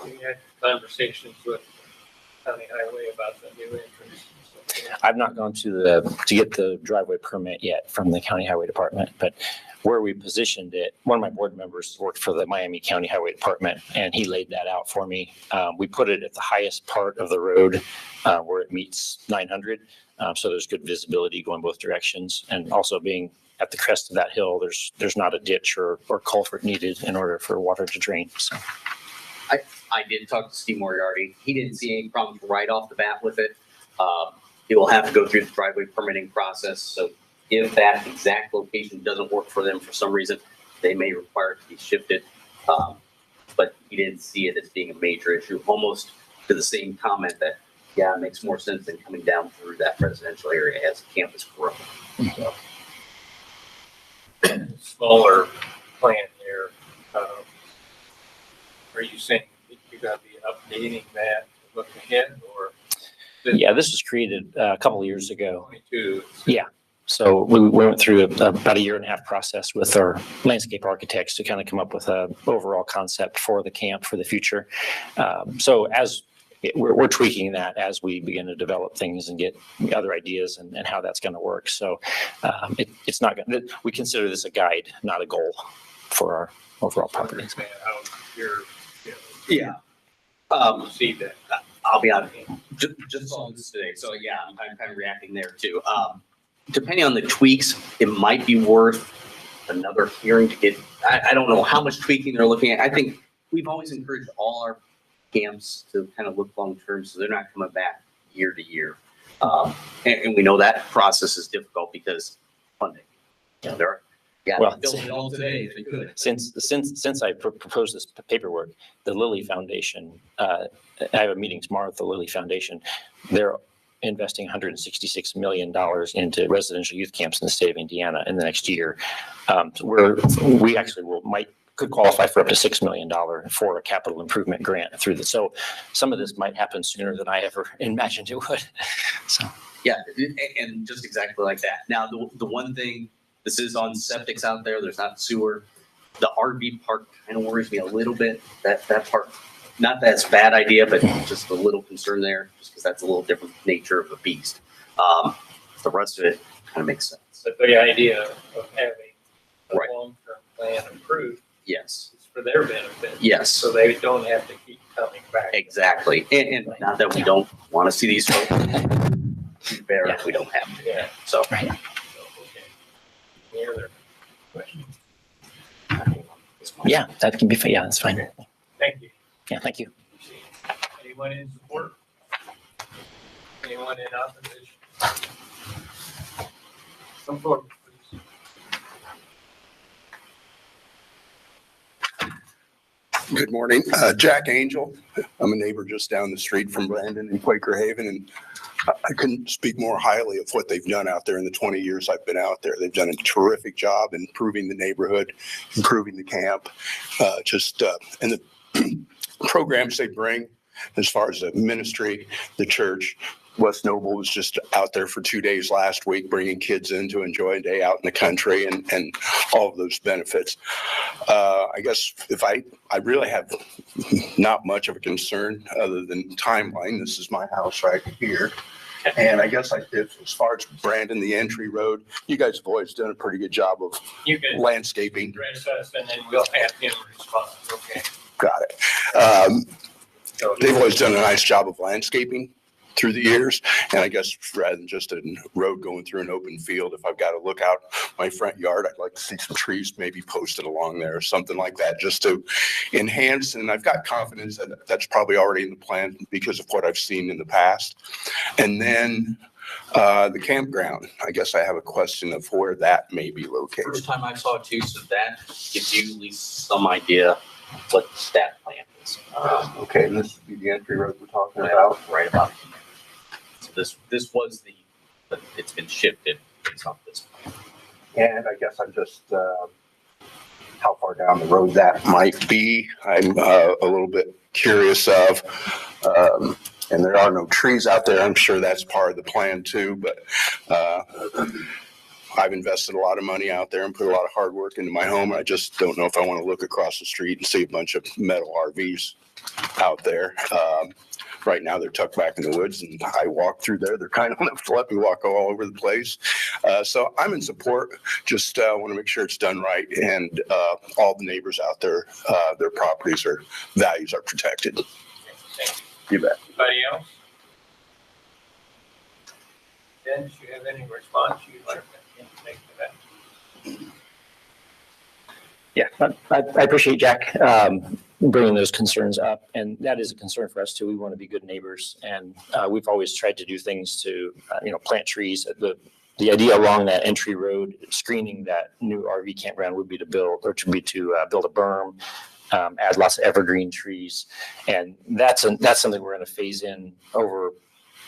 We had conversations with County Highway about the new entrance. I've not gone to get the driveway permit yet from the County Highway Department, but where we positioned it, one of my board members worked for the Miami County Highway Department, and he laid that out for me. We put it at the highest part of the road where it meets 900, so there's good visibility going both directions, and also being at the crest of that hill, there's not a ditch or culvert needed in order for water to drain. So I did talk to Steve Moriarty. He didn't see any problems right off the bat with it. He will have to go through the driveway permitting process. So if that exact location doesn't work for them for some reason, they may require it to be shifted. But he didn't see it as being a major issue, almost to the same comment that, yeah, it makes more sense than coming down through that residential area as the campus grows. So. Smaller plan here. Are you saying you're going to be updating that to look ahead, or? yeah, this was created a couple of years ago. 22. Yeah. So we went through about a 1.5-year process with our landscape architects to kind of come up with an overall concept for the camp for the future. So as we're tweaking that as we begin to develop things and get other ideas and how that's going to work. So it's not going to, we consider this a guide, not a goal for our overall property. Understand how you're, Yeah. see that. I'll be honest, just saw this today, so yeah, I'm kind of reacting there too. Depending on the tweaks, it might be worth another hearing to get, I don't know how much tweaking they're looking at. I think we've always encouraged all our camps to kind of look long-term, so they're not coming back year to year. And we know that process is difficult because funding. There, Well, build it all today if they could. Since I proposed this paperwork, the Lilly Foundation, I have a meeting tomorrow with the Lilly Foundation. They're investing $166 million into residential youth camps in the state of Indiana in the next year. We actually could qualify for up to $6 million for a capital improvement grant through this. So some of this might happen sooner than I ever imagined it would. So. Yeah, and just exactly like that. Now, the one thing, this is on septics out there, there's not sewer. The RV park kind of worries me a little bit. That part, not that it's a bad idea, but just a little concern there, just because that's a little different nature of a beast. The rest of it kind of makes sense. But the idea of having a Right. long-term plan approved Yes, is for their benefit. yes, So they don't have to keep coming back. exactly. And not that we don't want to see these folks. Bear if we don't have to. Yeah. So. Right. So, okay. Any other questions? Yeah, that can be, yeah, that's fine. Thank you. Yeah, thank you. Anyone in support? Anyone in opposition? Come forward, please. Good morning, Jack Angel. I'm a neighbor just down the street from Brandon in Quaker Haven, and I couldn't speak more highly of what they've done out there in the 20 years I've been out there. They've done a terrific job improving the neighborhood, improving the camp, and the programs they bring as far as the ministry, the church. West Noble was just out there for 2 days last week, bringing kids in to enjoy a day out in the country and all of those benefits. I guess if I really have not much of a concern other than timeline. This is my house right here. And I guess as far as Brandon, the entry road, you guys have always done a pretty good job of You can landscaping. address us and then we'll have him respond. Okay. Got it. They've always done a nice job of landscaping through the years. And I guess rather than just a road going through an open field, if I've got to look out my front yard, I'd like to see some trees maybe posted along there or something like that, just to enhance. And I've got confidence that that's probably already in the plan because of what I've seen in the past. And then the campground, I guess I have a question of where that may be located. First time I saw it too, so that gives you at least some idea what that plan is. Okay, and this would be the entry road we're talking about? Right about here. So this was but it's been shifted based off this plan. And I guess I'm just, how far down the road that might be, I'm a little bit curious of. And there are no trees out there. I'm sure that's part of the plan too, but I've invested a lot of money out there and put a lot of hard work into my home. I just don't know if I want to look across the street and see a bunch of metal RVs out there. Right now, they're tucked back in the woods, and I walk through there. They're kind enough to let me walk all over the place. So I'm in support. Just want to make sure it's done right, and all the neighbors out there, their properties or values are protected. Thank you. You bet. Anybody else? Dennis, you have any response you'd like to make to that? Yeah, I appreciate Jack bringing those concerns up, and that is a concern for us too. We want to be good neighbors, and we've always tried to do things to, plant trees. The idea along that entry road, screening that new RV campground would be to build a berm, add lots of evergreen trees, and that's something we're going to phase in over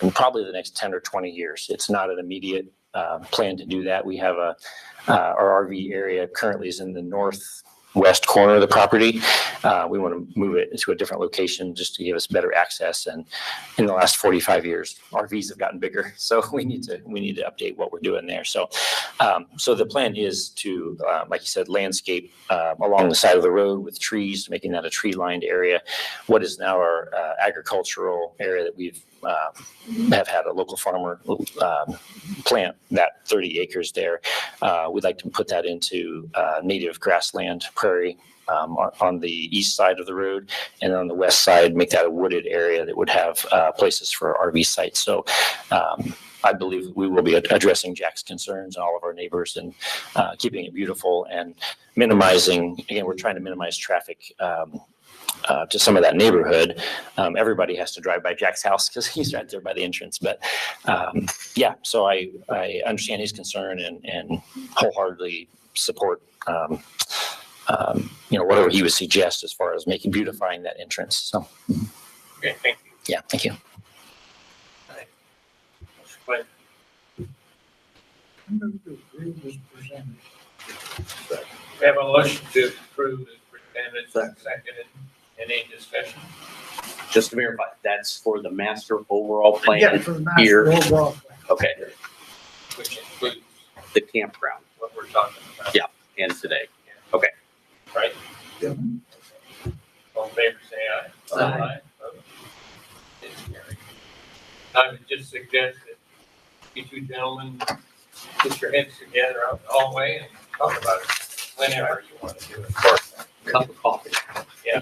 in probably the next 10 or 20 years. It's not an immediate plan to do that. We have our RV area currently is in the northwest corner of the property. We want to move it to a different location just to give us better access. And in the last 45 years, RVs have gotten bigger, so we need to update what we're doing there. So the plan is to, like you said, landscape along the side of the road with trees, making that a tree-lined area. What is now our agricultural area that we've have had a local farmer plant that 30 acres there. We'd like to put that into native grassland prairie on the east side of the road, and on the west side, make that a wooded area that would have places for RV sites. So I believe we will be addressing Jack's concerns and all of our neighbors and keeping it beautiful and minimizing, again, we're trying to minimize traffic to some of that neighborhood. Everybody has to drive by Jack's house because he's right there by the entrance. But yeah, so I understand his concern and wholeheartedly support whatever he would suggest as far as beautifying that entrance. So Okay, thank you. yeah, thank you. But I move to approve as presented. we have a motion to approve as presented, seconded. Any discussion? Just to verify, that's for the master overall plan. Yeah, for the master here. overall plan. Okay, Which includes the campground what we're talking about. Yeah. and today. Right? Yeah. All in favor, say aye. Aye. Opposed? It's carried. I would just suggest that you two gentlemen put your heads together out in the hallway and talk about it whenever you want to do it. Cup of coffee. Yeah.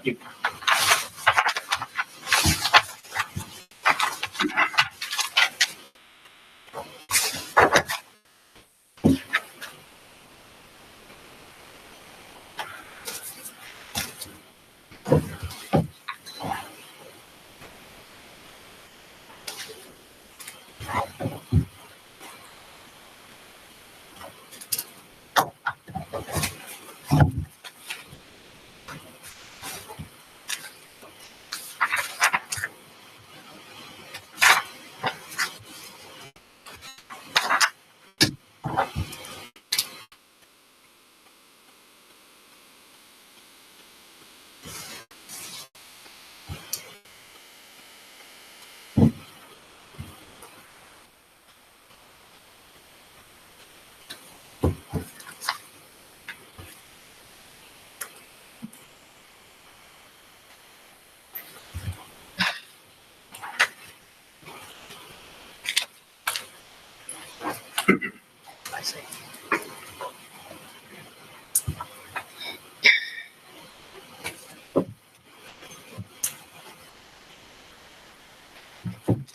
I see.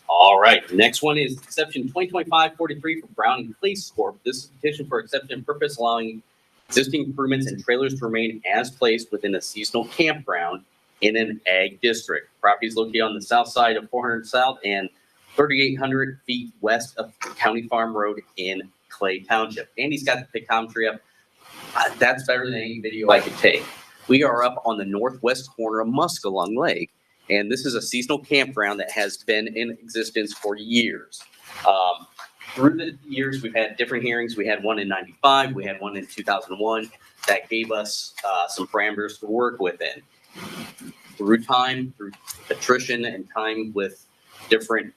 All right, next one is exception 2025-43 for Brown Place Corp. This is a petition for exception purpose allowing existing improvements and trailers to remain as placed within a seasonal campground in an ag district. Property is located on the south side of 400 South and 3,800 feet west of County Farm Road in Clay Township. Andy's got the pictometry up. That's better than any video I could take. We are up on the northwest corner of Muskellung Lake, and this is a seasonal campground that has been in existence for years. Through the years, we've had different hearings. We had one in 95, we had one in 2001 that gave us some parameters to work within. Through time, through attrition and time with different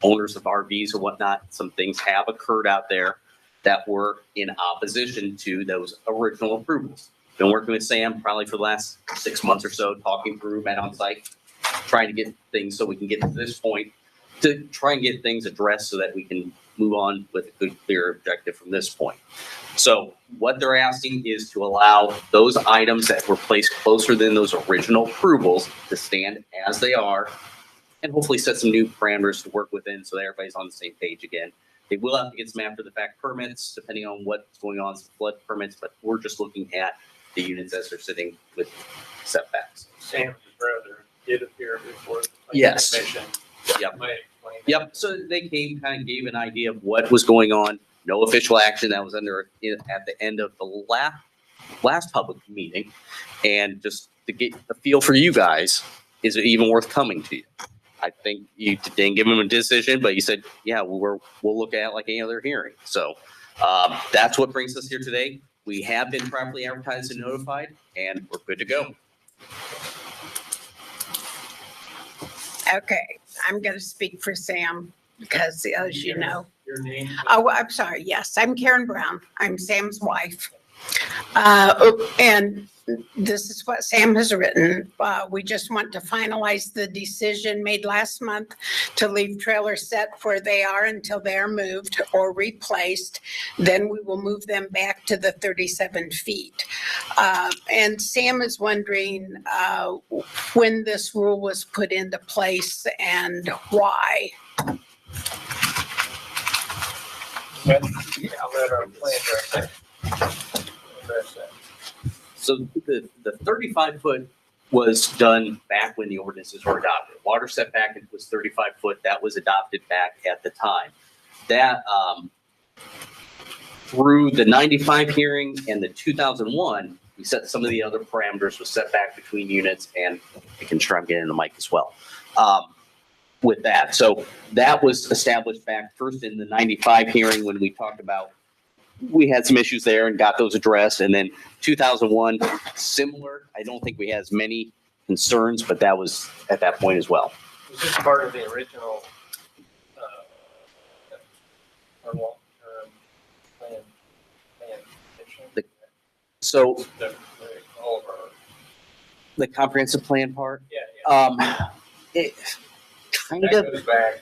owners of RVs or whatnot, some things have occurred out there that were in opposition to those original approvals. Been working with Sam probably for the last 6 months or so, talking through, met on site, trying to get things so we can get to this point to try and get things addressed so that we can move on with a good, clear objective from this point. So what they're asking is to allow those items that were placed closer than those original approvals to stand as they are and hopefully set some new parameters to work within so that everybody's on the same page again. They will have to get some after the fact permits depending on what's going on, some flood permits, but we're just looking at the units as they're sitting with setbacks. Sam's brother did appear before the Yes. commission. Yep. Might explain that. Yep, so they came, kind of gave an idea of what was going on. No official action that was under at the end of the last public meeting. And just to get a feel for you guys, is it even worth coming to you? I think you didn't give them a decision, but you said, yeah, we'll look at it like any other hearing. So that's what brings us here today. We have been properly advertised and notified, and we're good to go. Okay, I'm going to speak for Sam because, as you know, Your name? oh, I'm sorry. Yes, I'm Karen Brown. I'm Sam's wife. And this is what Sam has written. We just want to finalize the decision made last month to leave trailers set where they are until they are moved or replaced. Then we will move them back to the 37 feet. And Sam is wondering when this rule was put into place and why. I'll let our plan director address that. So the 35-foot was done back when the ordinances were adopted. Water setback was 35 foot. That was adopted back at the time. That, through the 95 hearing and the 2001, we set some of the other parameters with setback between units, and making sure I'm getting the mic as well. With that, so that was established back first in the 95 hearing when we talked about, we had some issues there and got those addressed. And then 2001, similar. I don't think we had as many concerns, but that was at that point as well. Was this part of the original, or long-term plan? So All of our, the comprehensive plan part, yeah. it kind That of, goes back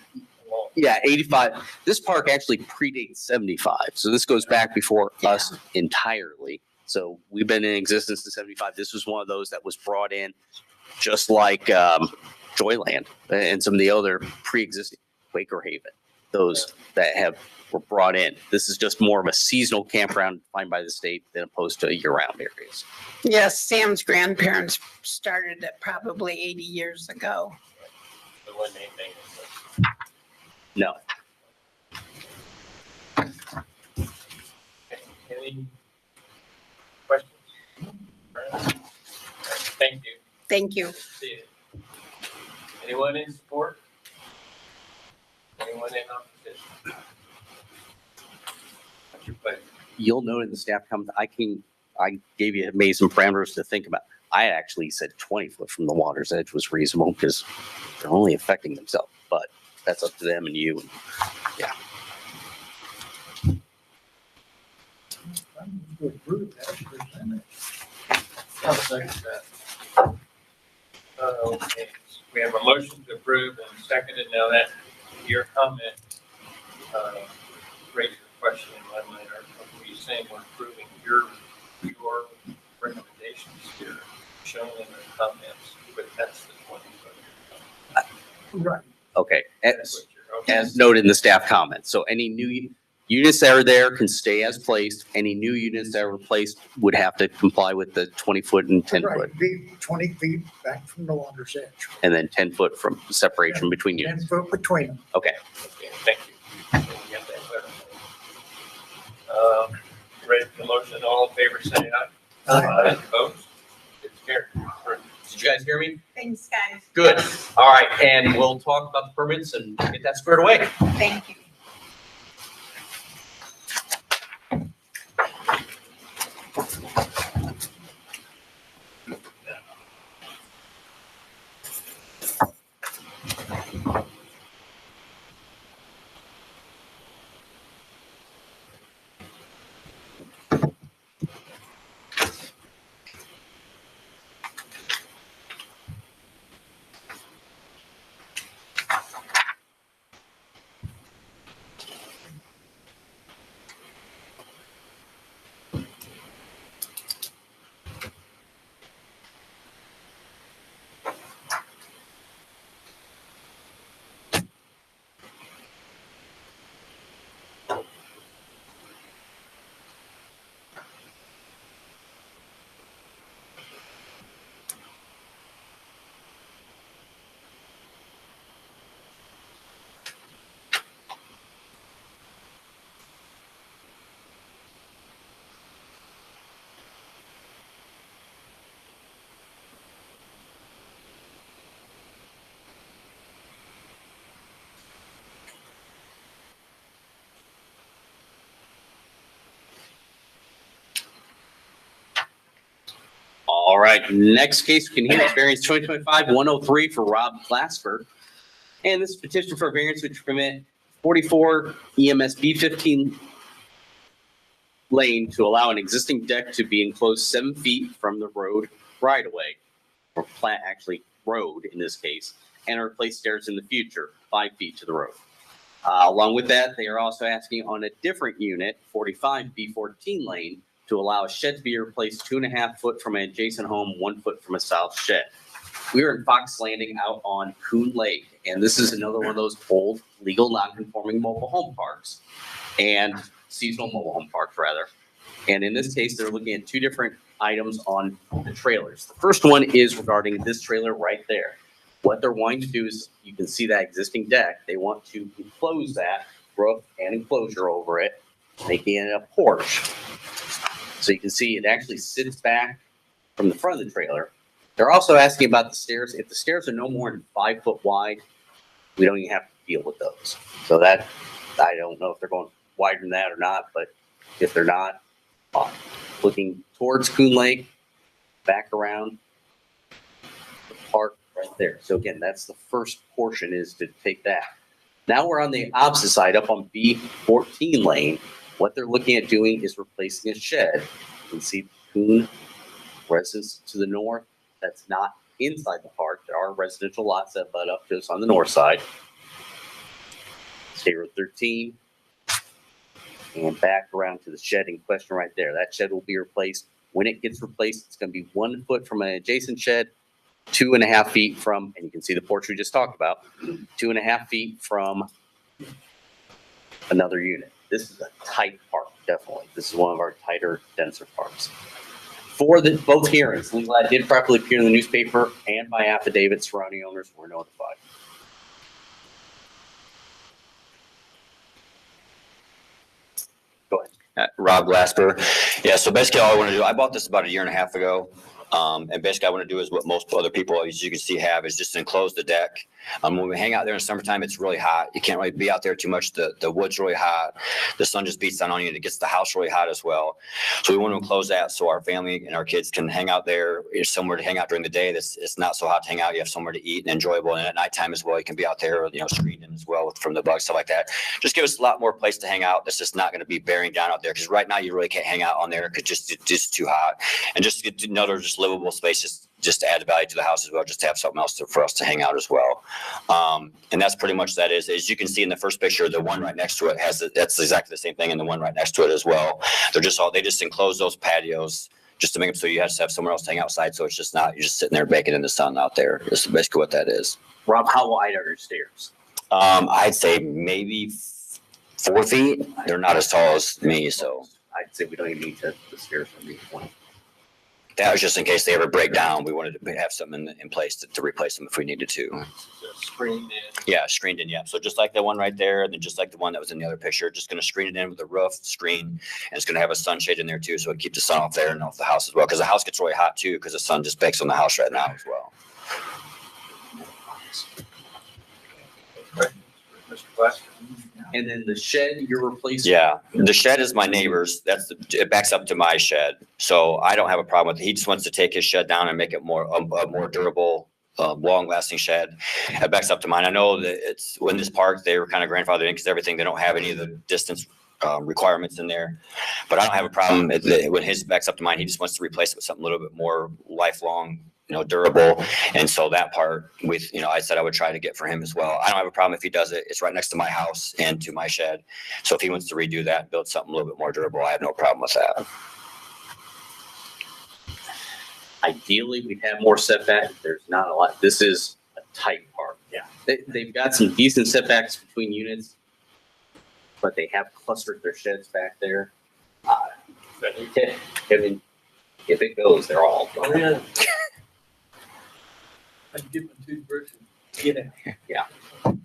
long. yeah, 85. This park actually predates 75. So this goes back before us entirely. So we've been in existence since 75. This was one of those that was brought in just like Joyland and some of the other pre-existing Quaker Haven, those that were brought in. This is just more of a seasonal campground defined by the state than opposed to year-round areas. Yes, Sam's grandparents started it probably 80 years ago. The one name thing. No. Any questions? Thank you. Thank you. See you. Anyone in support? Anyone in opposition? What's your pleasure? You'll note in the staff comment, I gave you some parameters to think about. I actually said 20 foot from the water's edge was reasonable because they're only affecting themselves, but that's up to them and you. Yeah. I'm going to approve that as presented. I'll second that. Okay, we have a motion to approve and seconded. Now that your comment raised a question in my mind. Are we saying we're approving your recommendations here, shown in the comments, but that's the 20 foot. Right. Okay. That's what you're, okay. As noted in the staff comments. So any new units that are there can stay as placed. Any new units that are replaced would have to comply with the 20 foot and 10 foot, Right, be 20 feet back from the water's edge, and then 10 foot from separation between units. 10 foot between them. Okay. Okay, thank you. We got that clarified. Ready for the motion? All in favor, say aye. Aye. Opposed? It's carried. Did you guys hear me? Thanks, guys. Good. All right. And we'll talk about the permits and get that squared away. Thank you. All right. Next case we can hear is variance 2025-103 for Rob Glasper. And this petition for variance which permit 44 EMS B15 lane to allow an existing deck to be enclosed 7 feet from the road right away, or plant actually road in this case, and replace stairs in the future 5 feet to the road. Along with that, they are also asking on a different unit, 45 B14 lane, to allow a shed to be replaced 2.5 foot from an adjacent home, 1 foot from a south shed. We are in Fox Landing out on Coon Lake, and this is another one of those old legal non-conforming mobile home parks and seasonal mobile home parks rather. And in this case, they're looking at 2 different items on the trailers. The first one is regarding this trailer right there. What they're wanting to do is, you can see that existing deck. They want to enclose that roof and enclosure over it, making it a porch. So you can see it actually sits back from the front of the trailer. They're also asking about the stairs. If the stairs are no more than 5 foot wide, we don't even have to deal with those. So that, I don't know if they're going wider than that or not, but if they're not, looking towards Coon Lake, back around the park right there. So again, that's the first portion, is to take that. Now we're on the opposite side, up on B14 lane. What they're looking at doing is replacing a shed. You can see Coon residence to the north. That's not inside the park. There are residential lots that butt up to us on the north side. State Road 13. And back around to the shed in question right there. That shed will be replaced. When it gets replaced, it's going to be 1 foot from an adjacent shed, 2.5 feet from, and you can see the porch we just talked about, 2.5 feet from another unit. This is a tight park, definitely. This is one of our tighter, denser parks. For both hearings, legal ad did properly appear in the newspaper, and by affidavit, surrounding owners were notified. Go ahead. Rob Glasper. Yeah, so basically all I want to do, I bought this about 1.5 years ago. And basically I want to do is what most other people, as you can see, have, is just enclose the deck. When we hang out there in summertime, it's really hot. You can't really be out there too much. The wood's really hot. The sun just beats down on you, and it gets the house really hot as well. So we want to enclose that so our family and our kids can hang out there. There's somewhere to hang out during the day. It's not so hot to hang out. You have somewhere to eat and enjoyable. And at nighttime as well, you can be out there, screened in as well from the bugs, stuff like that. Just give us a lot more place to hang out. That's just not going to be bearing down out there, because right now you really can't hang out on there because it's just too hot. And just get another just livable space, just to add value to the house as well, just to have something else for us to hang out as well. And that's pretty much that is. As you can see in the first picture, the one right next to it that's exactly the same thing, and the one right next to it as well. They just enclose those patios just to make them so you have to have somewhere else to hang outside. So it's just not, you're just sitting there baking in the sun out there. That's basically what that is. Rob, how wide are your stairs? I'd say maybe 4 feet. They're not as tall as me, so. I'd say we don't even need the stairs from the point. That was just in case they ever break down. We wanted to have something in place to replace them if we needed to. Screened in. Yeah, screened in, yeah. So just like the one right there, and then just like the one that was in the other picture, just going to screen it in with a roof screen, and it's going to have a sunshade in there too, so it keeps the sun off there and off the house as well, because the house gets really hot too, because the sun just bakes on the house right now as well. Mr. Glasser? And then the shed you're replacing? Yeah, the shed is my neighbor's. It backs up to my shed, so I don't have a problem with it. He just wants to take his shed down and make it more a more durable, long-lasting shed. It backs up to mine. I know that it's when this park they were kind of grandfathered in because everything, they don't have any of the distance requirements in there, but I don't have a problem when his backs up to mine. He just wants to replace it with something a little bit more lifelong, durable. And so that part with, I said I would try to get for him as well. I don't have a problem if he does it. It's right next to my house and to my shed. So if he wants to redo that and build something a little bit more durable, I have no problem with that. Ideally, we'd have more setback. There's not a lot. This is a tight park. Yeah. They've got some decent setbacks between units, but they have clustered their sheds back there. I mean, if it goes, they're all. Oh, yeah. I can get my toothbrush and get in. Yeah. You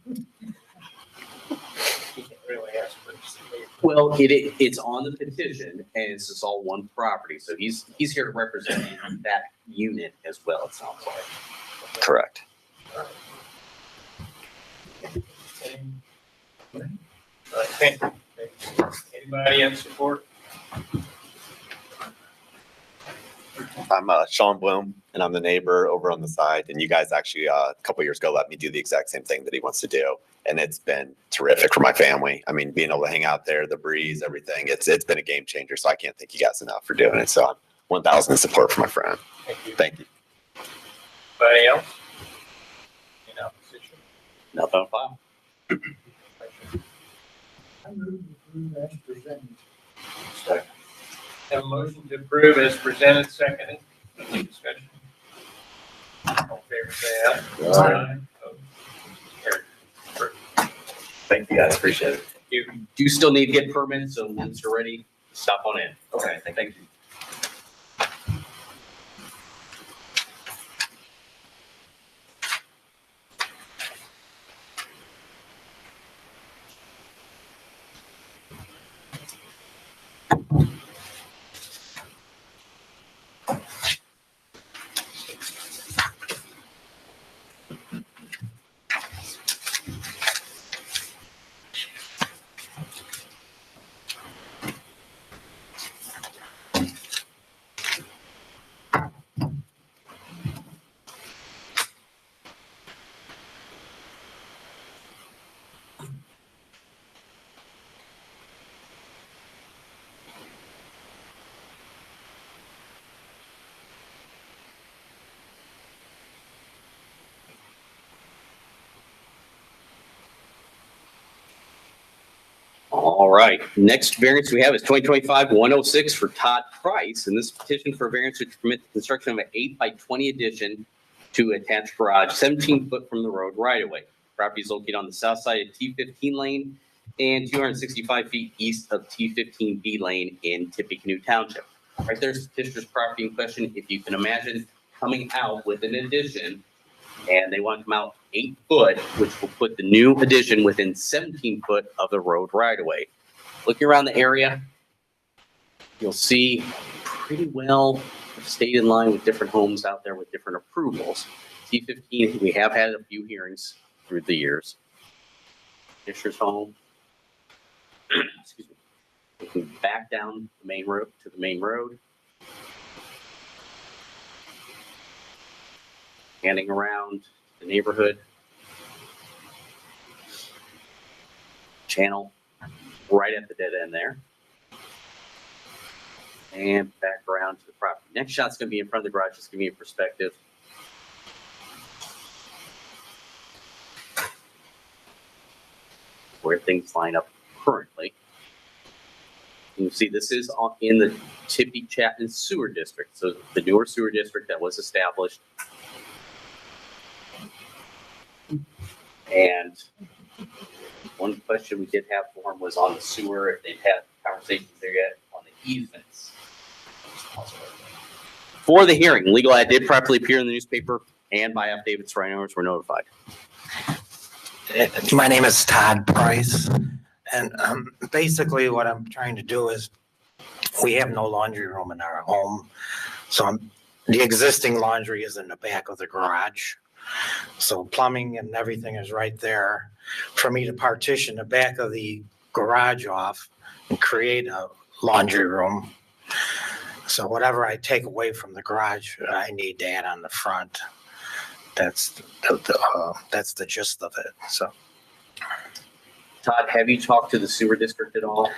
can't really ask for this. Well, it's on the petition, and it's just all one property. So he's here to represent that unit as well, it sounds like. Correct. Okay. Anybody in support? I'm Sean Bloom, and I'm the neighbor over on the side. And you guys actually, a couple years ago, let me do the exact same thing that he wants to do. And it's been terrific for my family. I mean, being able to hang out there, the breeze, everything, it's been a game changer. So I can't thank you guys enough for doing it. So I'm 1,000 in support for my friend. Thank you. Thank you. Anybody else? In opposition? Nothing on file. I move to approve as presented. Second. Have a motion to approve as presented, seconded. Any discussion? All in favor, say aye. Aye. Opposed? Carried. Thank you guys, appreciate it. You do still need to get permits, so once you're ready, stop on in. Okay, thank you. All right, next variance we have is 2025-106 for Todd Price, and this petition for variance to permit the construction of an 8x20 addition to attached garage 17 foot from the road right away. Property is located on the south side of T15 lane and 265 feet east of T15B lane in Tippecanoe Township. Right there's petitioner's property in question. If you can imagine coming out with an addition, and they want to come out 8 foot, which will put the new addition within 17 foot of the road right away. Looking around the area, you'll see pretty well stayed in line with different homes out there with different approvals. T15, we have had a few hearings through the years. Fisher's home. Excuse me. Looking back down the main road to the main road. Handing around the neighborhood. Channel right at the dead end there. And back around to the property. Next shot's going to be in front of the garage. Just give me a perspective. Where things line up currently. You can see this is in the Tippy Chapman Sewer District. So the newer sewer district that was established. And one question we did have for him was on the sewer, if they've had conversations there yet on the easements. For the hearing, legal ad did properly appear in the newspaper and by affidavits, right owners were notified. My name is Todd Price, and basically what I'm trying to do is, we have no laundry room in our home, so the existing laundry is in the back of the garage. So plumbing and everything is right there. For me to partition the back of the garage off and create a laundry room. So whatever I take away from the garage, I need to add on the front. That's the gist of it. So, Todd, have you talked to the sewer district at all?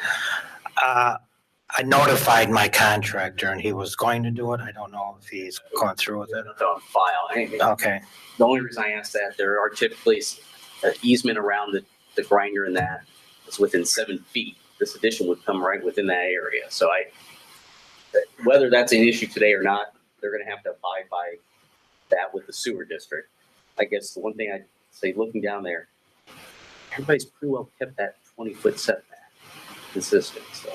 I notified my contractor and he was going to do it. I don't know if he's gone through with it. It's on file. Okay. The only reason I asked that, there are typically an easement around the grinder and that is within 7 feet. This addition would come right within that area. So whether that's an issue today or not, they're going to have to abide by that with the sewer district. I guess the one thing I'd say, looking down there, everybody's pretty well kept that 20-foot setback consistent. So.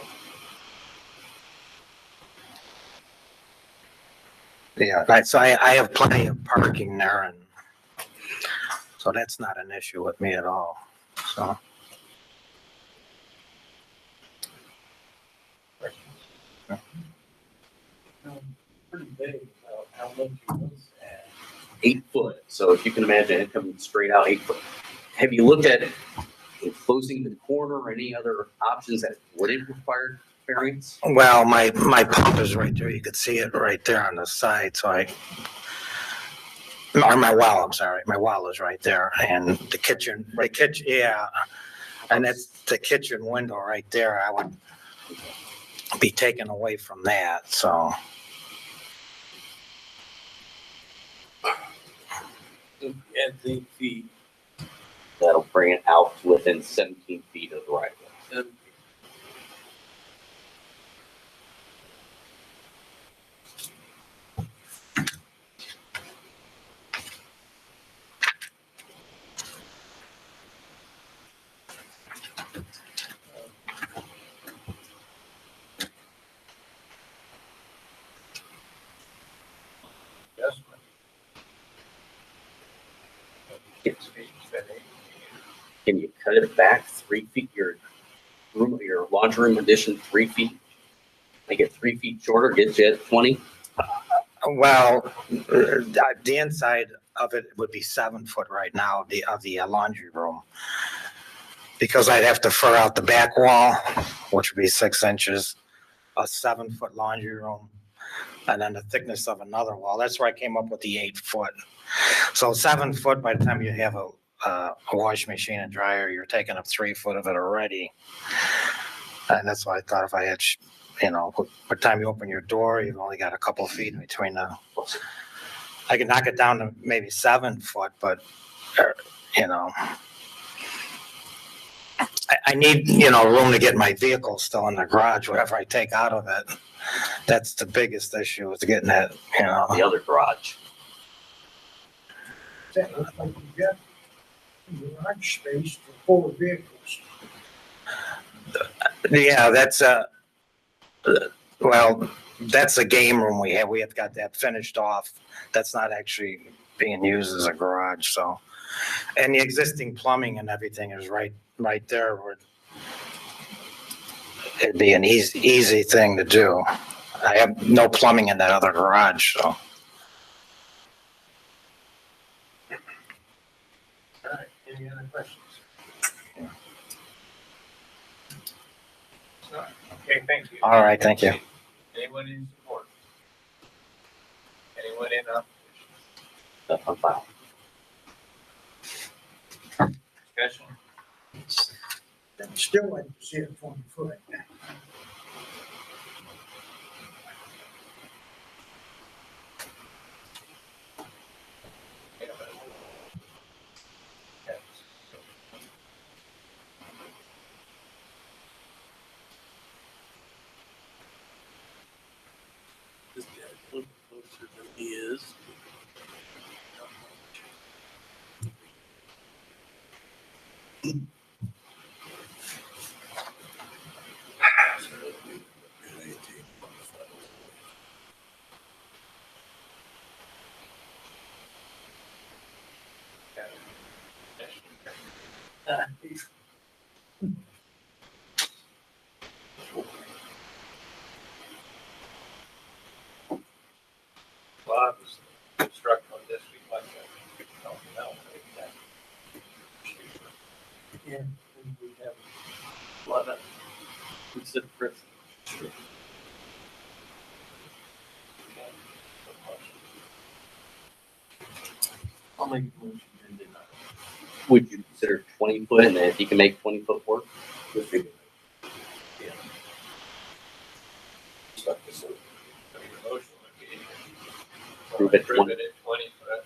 Yeah, right. So I have plenty of parking there, and so that's not an issue with me at all. So. Pretty big, how much was that? 8 foot. So if you can imagine it coming straight out 8 foot. Have you looked at enclosing the corner or any other options that wouldn't require variance? Well, my pump is right there. You could see it right there on the side. So or my well, I'm sorry. My well is right there. And the kitchen, yeah. And it's the kitchen window right there. I would be taken away from that. So. And the That'll bring it out to within 17 feet of the right of way. Can you cut it back 3 feet? Your laundry room addition 3 feet Make it 3 feet shorter, get you at 20. Well, the inside of it would be 7 foot right now, of the laundry room. Because I'd have to fur out the back wall, which would be 6 inches, a 7 foot laundry room, and then the thickness of another wall. That's where I came up with the 8 foot. So 7 foot, by the time you have a washing machine and dryer, you're taking up 3 foot of it already. And that's why I thought if I had, by the time you open your door, you've only got a couple of feet in between I can knock it down to maybe 7 foot, but, I need, room to get my vehicle still in the garage, whatever I take out of it. That's the biggest issue is getting that, The other garage. That looks like you got garage space for 4 vehicles. Yeah, that's that's a game room we have. We have got that finished off. That's not actually being used as a garage, so. And the existing plumbing and everything is right there where it'd be an easy thing to do. I have no plumbing in that other garage, so. All right, any other questions? Okay, thank you. All right, thank you. Anyone in support? Anyone in opposition? Stuff on file. Discussion? I'd still like to see a 20 foot. This guy a little closer than he is. Well, I was struck on this week like that. Yeah, we have a lot of, we sit for. I'll make a motion and then Would you consider 20 foot, and if you can make 20 foot work? Yeah. Stuff this in. I mean, the motion would be. Approve it Approve it at 20 foot.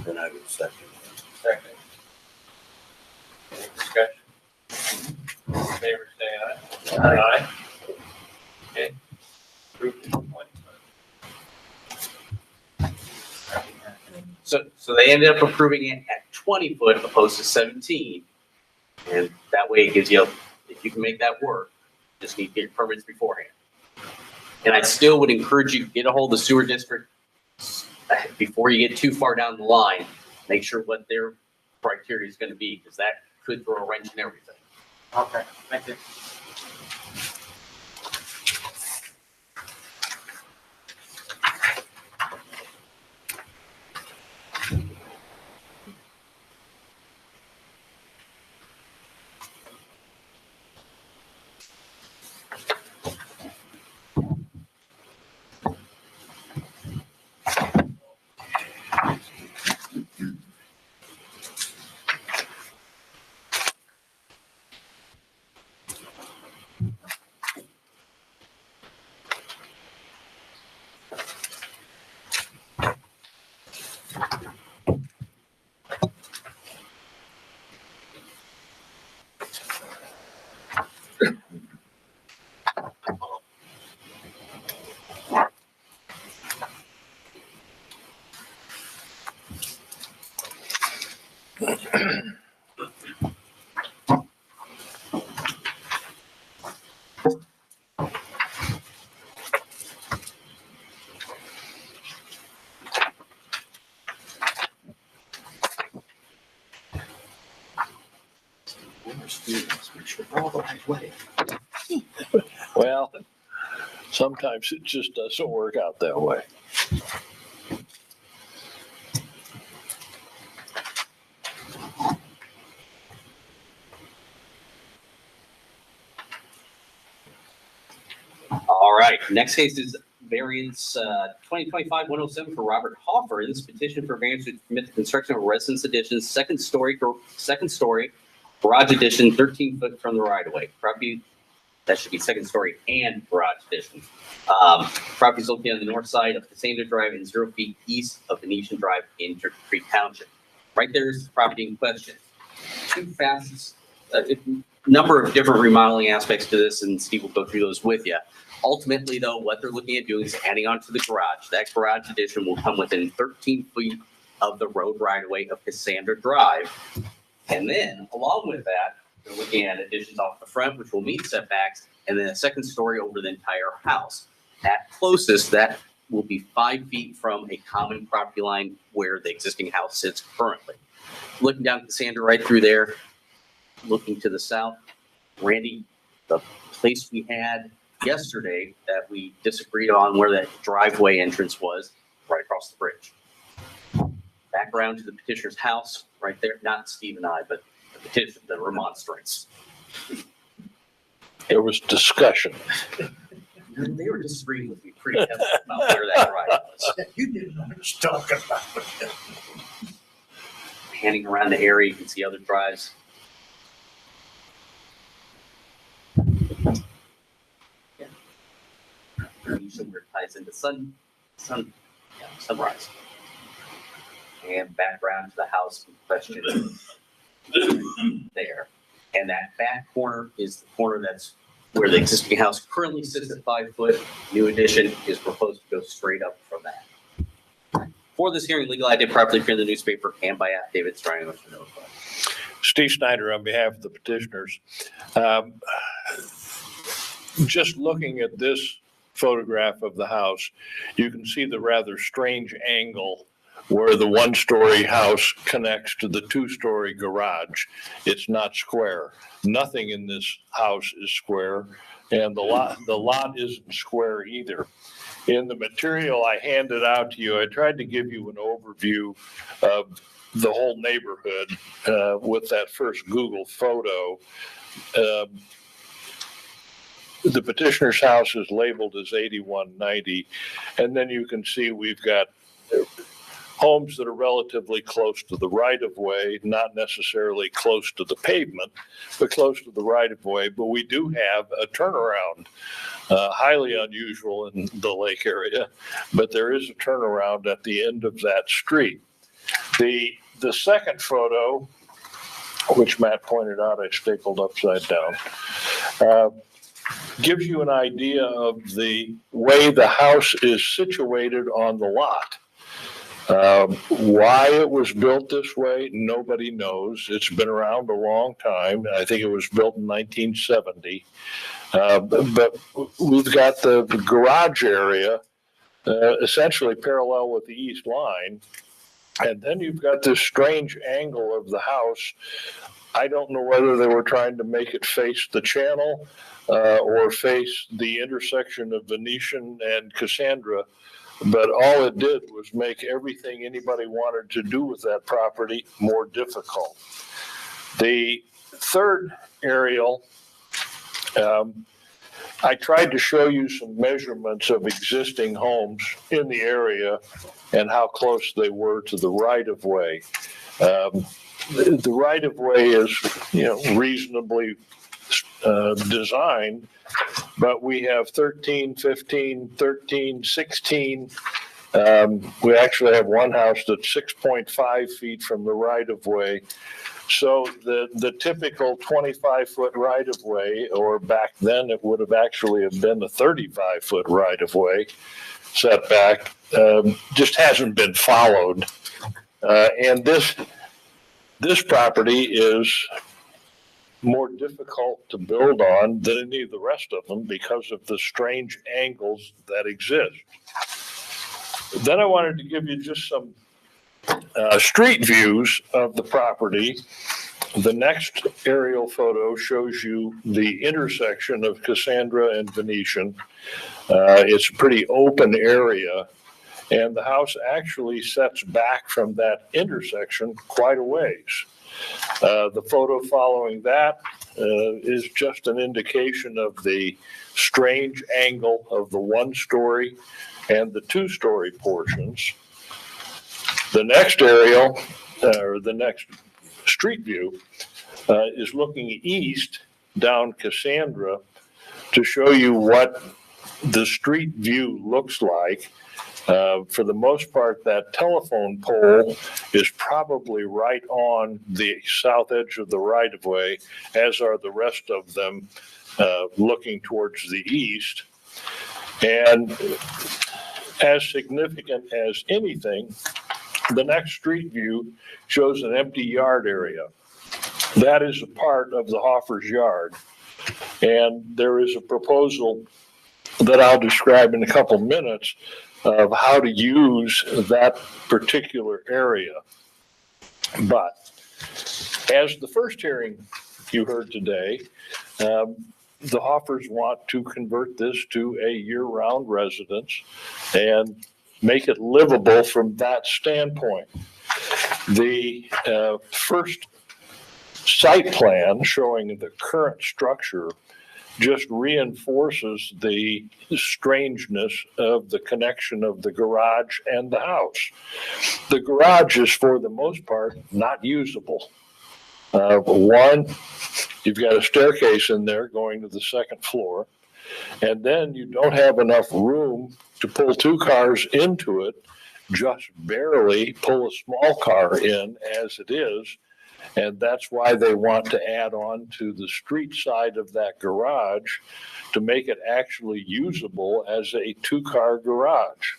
Then I would second. Second. Any discussion? All in favor, say aye. Aye. Okay. Approved at 20 foot. So they ended up approving it at 20 foot opposed to 17. And that way it gives you, if you can make that work, just need to get your permits beforehand. And I still would encourage you to get a hold of the sewer district before you get too far down the line. Make sure what their criteria is going to be, because that could throw a wrench in everything. Okay, thank you. Well, Sometimes it just doesn't work out that way. All right, next case is variance 2025-107 for Robert Hoffer. In this petition for variance to permit the construction of a residence addition, second story garage addition, 13 foot from the right of way. Property, that should be second story and garage addition. Property is located on the north side of Cassandra Drive and 0 feet east of Venetian Drive in Turkey Creek Township. Right there is the property in question. Two facets, number of different remodeling aspects to this, and Steve will go through those with you. Ultimately, though, what they're looking at doing is adding on to the garage. That garage addition will come within 13 feet of the road right-of-way of Cassandra Drive. And then, along with that, they're looking at additions off the front, which will meet setbacks, and then a second story over the entire house. At closest, that will be 5 feet from a common property line where the existing house sits currently. Looking down Cassandra right through there, looking to the south, Randy, the place we had yesterday that we disagreed on where that driveway entrance was, right across the bridge. Back around to the petitioner's house, right there, not Steve and I, but the petition, the remonstrance. There was discussion. They were disagreeing with me pretty heavily about where that drive was. You didn't know what you're talking about. Panning around the area, you can see other drives. Usually where it ties into sunrise. And background to the house in question there. And that back corner is the corner that's where the existing house currently sits at 5 foot. New addition is proposed to go straight up from that. For this hearing, legal ID properly appear in the newspaper and by affidavit surrounding which are notified. Steve Snyder on behalf of the petitioners. Just looking at this photograph of the house, you can see the rather strange angle where the one-story house connects to the two-story garage. It's not square. Nothing in this house is square, and the lot isn't square either. In the material I handed out to you, I tried to give you an overview of the whole neighborhood with that first Google photo. The petitioner's house is labeled as 8190, and then you can see we've got homes that are relatively close to the right-of-way, not necessarily close to the pavement, but close to the right-of-way. But we do have a turnaround, highly unusual in the lake area, but there is a turnaround at the end of that street. The second photo, which Matt pointed out, I stapled upside down, gives you an idea of the way the house is situated on the lot. Why it was built this way, nobody knows. It's been around a long time. I think it was built in 1970. But we've got the garage area essentially parallel with the east line. And then you've got this strange angle of the house. I don't know whether they were trying to make it face the channel or face the intersection of Venetian and Cassandra. But all it did was make everything anybody wanted to do with that property more difficult. The third aerial, I tried to show you some measurements of existing homes in the area and how close they were to the right-of-way. The right-of-way is, reasonably designed, but we have 13, 15, 13, 16. We actually have one house that's 6.5 feet from the right-of-way. So the typical 25-foot right-of-way, or back then it would have actually have been a 35-foot right-of-way setback, just hasn't been followed. And this property is more difficult to build on than any of the rest of them because of the strange angles that exist. Then I wanted to give you just some street views of the property. The next aerial photo shows you the intersection of Cassandra and Venetian. It's a pretty open area, and the house actually sets back from that intersection quite a ways. The photo following that is just an indication of the strange angle of the one-story and the two-story portions. The next aerial, or the next street view, is looking east down Cassandra to show you what the street view looks like. For the most part, that telephone pole is probably right on the south edge of the right-of-way, as are the rest of them looking towards the east. And as significant as anything, the next street view shows an empty yard area. That is a part of the Hoffer's yard. And there is a proposal that I'll describe in a couple minutes of how to use that particular area. But as the first hearing you heard today, the Hoffers want to convert this to a year-round residence and make it livable from that standpoint. The first site plan showing the current structure just reinforces the strangeness of the connection of the garage and the house. The garage is, for the most part, not usable. One, you've got a staircase in there going to the second floor, and then you don't have enough room to pull two cars into it, just barely pull a small car in as it is. And that's why they want to add on to the street side of that garage to make it actually usable as a two-car garage.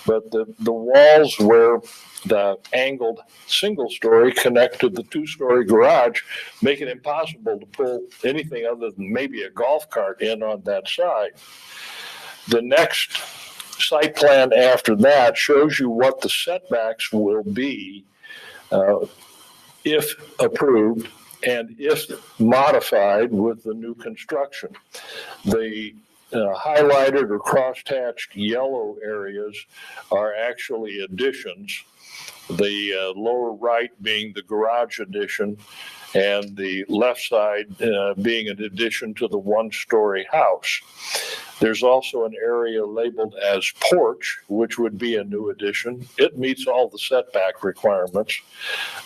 But the walls where the angled single story connect to the two-story garage make it impossible to pull anything other than maybe a golf cart in on that side. The next site plan after that shows you what the setbacks will be if approved and if modified with the new construction. The highlighted or cross-hatched yellow areas are actually additions, the lower right being the garage addition and the left side being an addition to the one-story house. There's also an area labeled as porch, which would be a new addition. It meets all the setback requirements,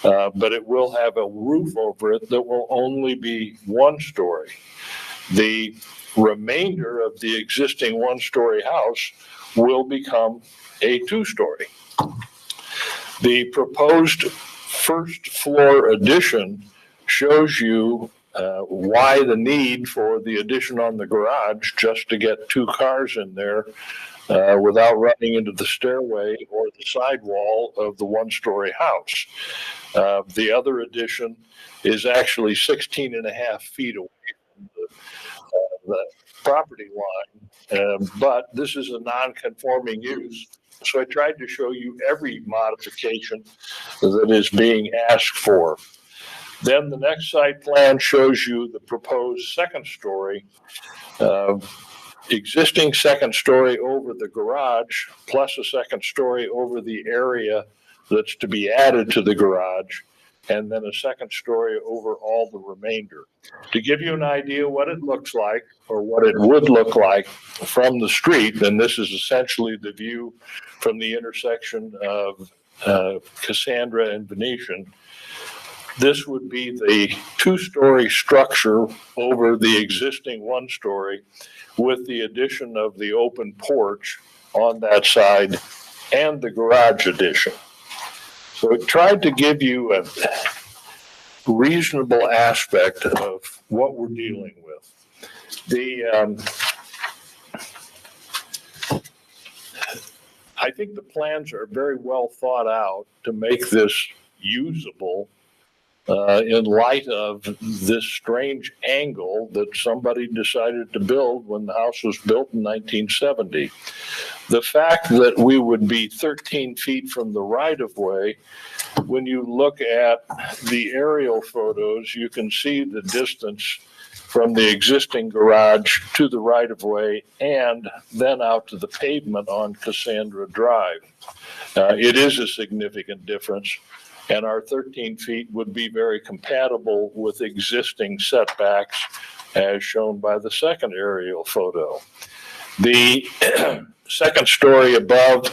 but it will have a roof over it that will only be one story. The remainder of the existing one-story house will become a two-story. The proposed first floor addition shows you why the need for the addition on the garage just to get two cars in there without running into the stairway or the sidewall of the one-story house. The other addition is actually 16 and a half feet away from the property line, but this is a non-conforming use. So I tried to show you every modification that is being asked for. Then the next site plan shows you the proposed second story, existing second story over the garage, plus a second story over the area that's to be added to the garage, and then a second story over all the remainder. To give you an idea what it looks like, or what it would look like from the street, and this is essentially the view from the intersection of Cassandra and Venetian. This would be the two-story structure over the existing one-story with the addition of the open porch on that side and the garage addition. So it tried to give you a reasonable aspect of what we're dealing with. I think the plans are very well thought out to make this usable in light of this strange angle that somebody decided to build when the house was built in 1970. The fact that we would be 13 feet from the right-of-way, when you look at the aerial photos, you can see the distance from the existing garage to the right-of-way and then out to the pavement on Cassandra Drive. It is a significant difference, and our 13 feet would be very compatible with existing setbacks as shown by the second aerial photo. The second story above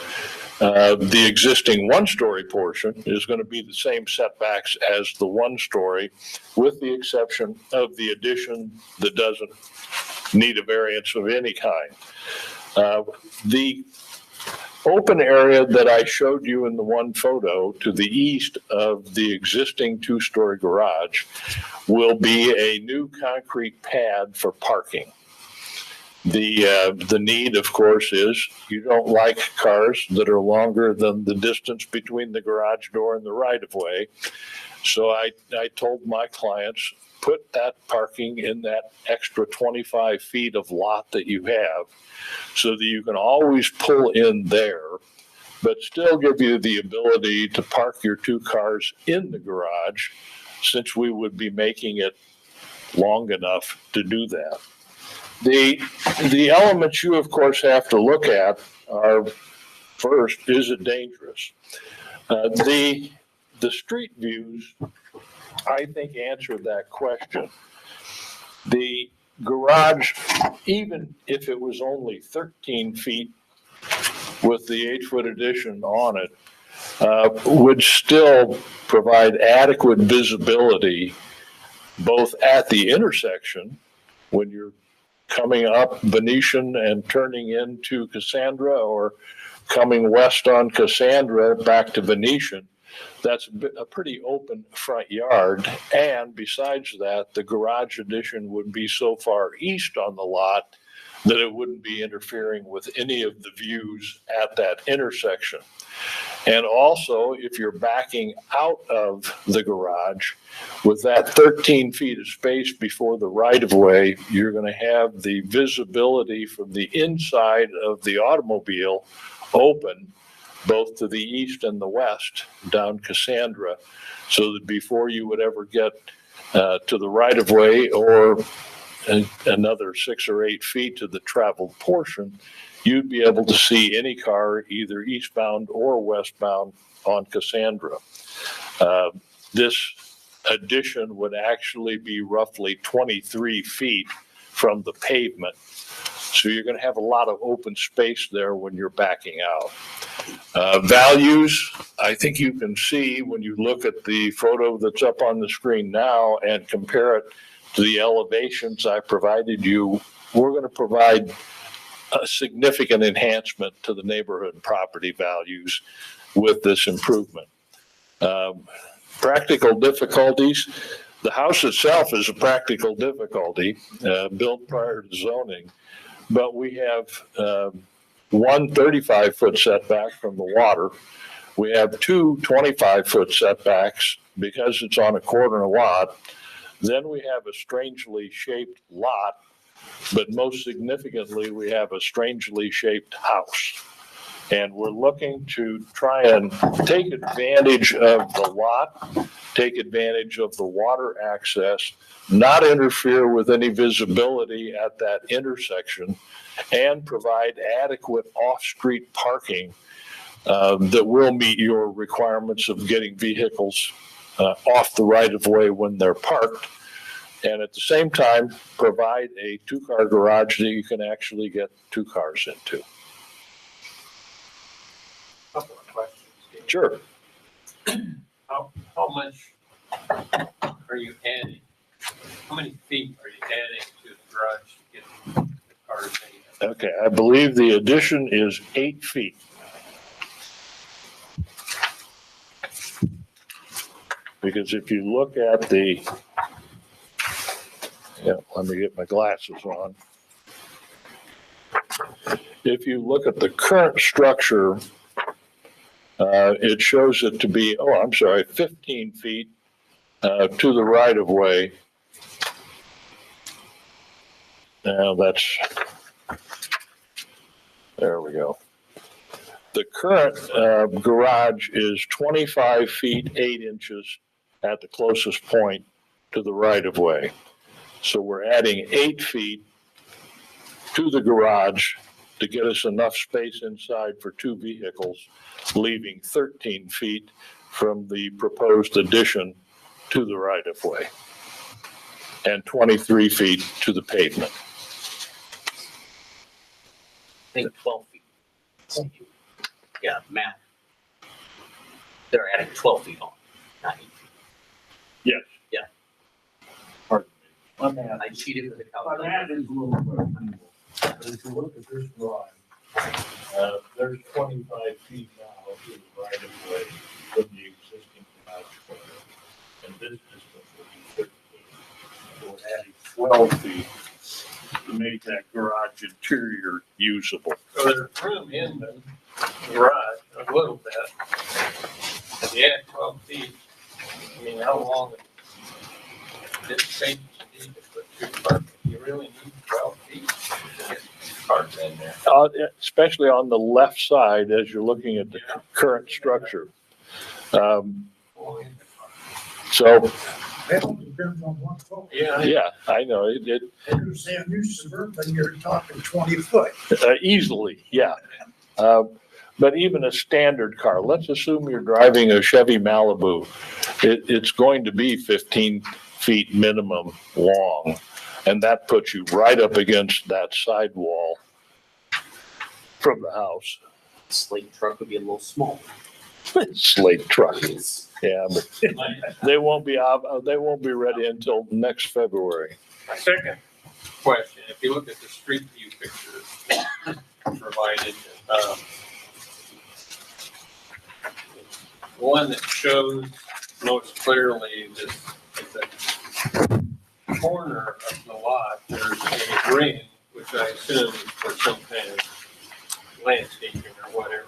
the existing one-story portion is going to be the same setbacks as the one-story, with the exception of the addition that doesn't need a variance of any kind. The open area that I showed you in the one photo to the east of the existing two-story garage will be a new concrete pad for parking. The need, of course, is you don't like cars that are longer than the distance between the garage door and the right-of-way. So I told my clients, put that parking in that extra 25 feet of lot that you have so that you can always pull in there, but still give you the ability to park your two cars in the garage, since we would be making it long enough to do that. The elements you, of course, have to look at are, first, is it dangerous? The street views, I think, answer that question. The garage, even if it was only 13 feet with the 8-foot addition on it, would still provide adequate visibility both at the intersection when you're coming up Venetian and turning into Cassandra, or coming west on Cassandra back to Venetian. That's a pretty open front yard. And besides that, the garage addition would be so far east on the lot that it wouldn't be interfering with any of the views at that intersection. And also, if you're backing out of the garage with that 13 feet of space before the right-of-way, you're going to have the visibility from the inside of the automobile open both to the east and the west down Cassandra, so that before you would ever get to the right-of-way or another 6 or 8 feet to the traveled portion, you'd be able to see any car either eastbound or westbound on Cassandra. This addition would actually be roughly 23 feet from the pavement. So you're going to have a lot of open space there when you're backing out. Values, I think you can see when you look at the photo that's up on the screen now and compare it to the elevations I provided you, we're going to provide a significant enhancement to the neighborhood property values with this improvement. Practical difficulties. The house itself is a practical difficulty, built prior to zoning, but we have one 35-foot setback from the water. We have two 25-foot setbacks because it's on a corner lot. Then we have a strangely shaped lot, but most significantly, we have a strangely shaped house. And we're looking to try and take advantage of the lot, take advantage of the water access, not interfere with any visibility at that intersection, and provide adequate off-street parking that will meet your requirements of getting vehicles off the right-of-way when they're parked. And at the same time, provide a two-car garage that you can actually get two cars into. Couple of questions. Sure. How much are you adding? How many feet are you adding to the garage to get the cars in? Okay, I believe the addition is 8 feet. Because if you look at the, let me get my glasses on. If you look at the current structure, it shows it to be, 15 feet to the right of way. Now there we go. The current garage is 25 feet, 8 inches at the closest point to the right of way. So we're adding 8 feet to the garage to get us enough space inside for 2 vehicles, leaving 13 feet from the proposed addition to the right of way and 23 feet to the pavement. I think 12 feet. Yeah, Matt. They're adding 12 feet on, not 8 feet. Yes. Yeah. Pardon me. I cheated with the But calculator. that is a little bit. But if you look at this drawing, there's 25 feet now to the right of way from the existing garage door. And this distance will be 30 feet. So we're adding 12 feet to make that garage interior usable. So there's room in the garage a little bit. If you add 12 feet, I mean, how long did it take you to put 2 cars? You really need 12 feet to get cars in there. Especially on the left side as you're looking at the current structure. So, That all depends on what folks. yeah, I know, it If you say a new Suburban, you're talking 20 foot. easily, yeah. But even a standard car, let's assume you're driving a Chevy Malibu. It's going to be 15 feet minimum long. And that puts you right up against that sidewall from the house. Slate truck would be a little small. Slate truck. Yeah, but they won't be ready until next February. Second question, if you look at the street view pictures provided, one that shows most clearly this, at the corner of the lot, there's a ring, which I assume is for some kind of landscaping or whatever.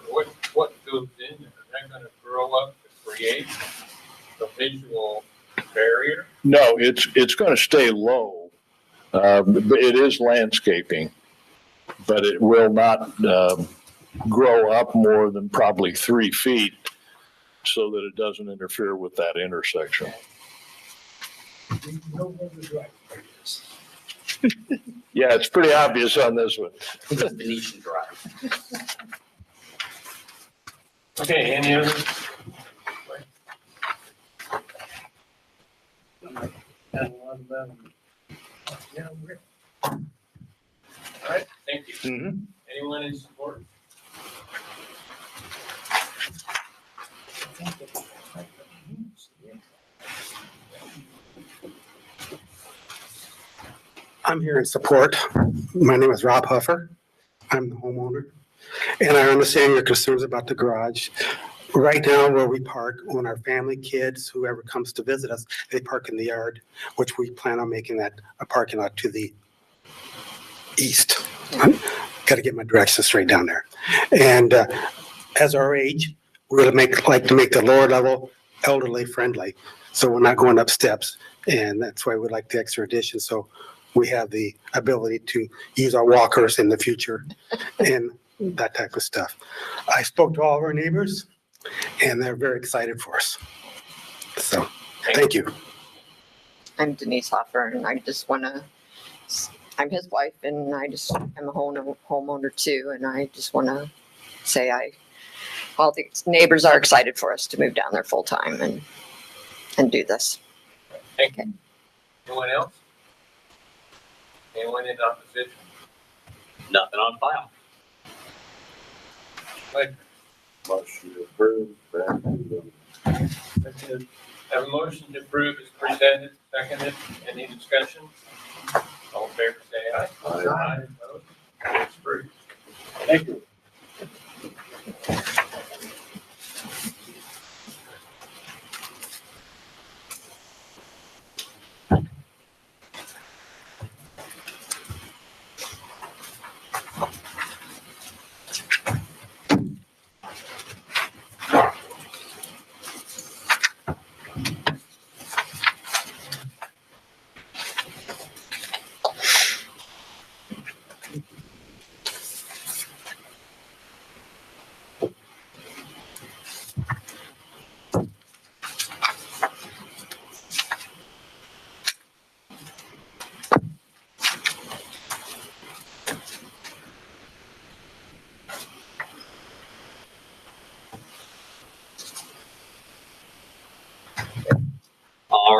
What goes in there? Is that gonna grow up to create a visual barrier? No, it's going to stay low. But it is landscaping, but it will not grow up more than probably 3 feet so that it doesn't interfere with that intersection. You know where the driveway is. Yeah, it's pretty obvious on this one. Venetian Drive. Okay, any other? Yeah, we're- All right, thank you. Anyone in support? I'm here in support. My name is Rob Huffer. I'm the homeowner. And I understand your concerns about the garage. Right now, where we park, when our family, kids, whoever comes to visit us, they park in the yard, which we plan on making that a parking lot to the east. Got to get my directions straight down there. And as our age, we would like to make the lower level elderly friendly. So we're not going up steps. And that's why we like the extra addition. So we have the ability to use our walkers in the future and that type of stuff. I spoke to all of our neighbors and they're very excited for us. So, thank you. I'm Denise Hoffer, and I just want to, I'm his wife, and I'm a homeowner too, and I just want to say all the neighbors are excited for us to move down there full time and do this. Thank you. Anyone else? Anyone in opposition? Nothing on file. Like, Motion to approve, back to have a motion to approve is presented, seconded. Any discussion? All in favor, say aye. Aye. Opposed? It's approved. Thank you.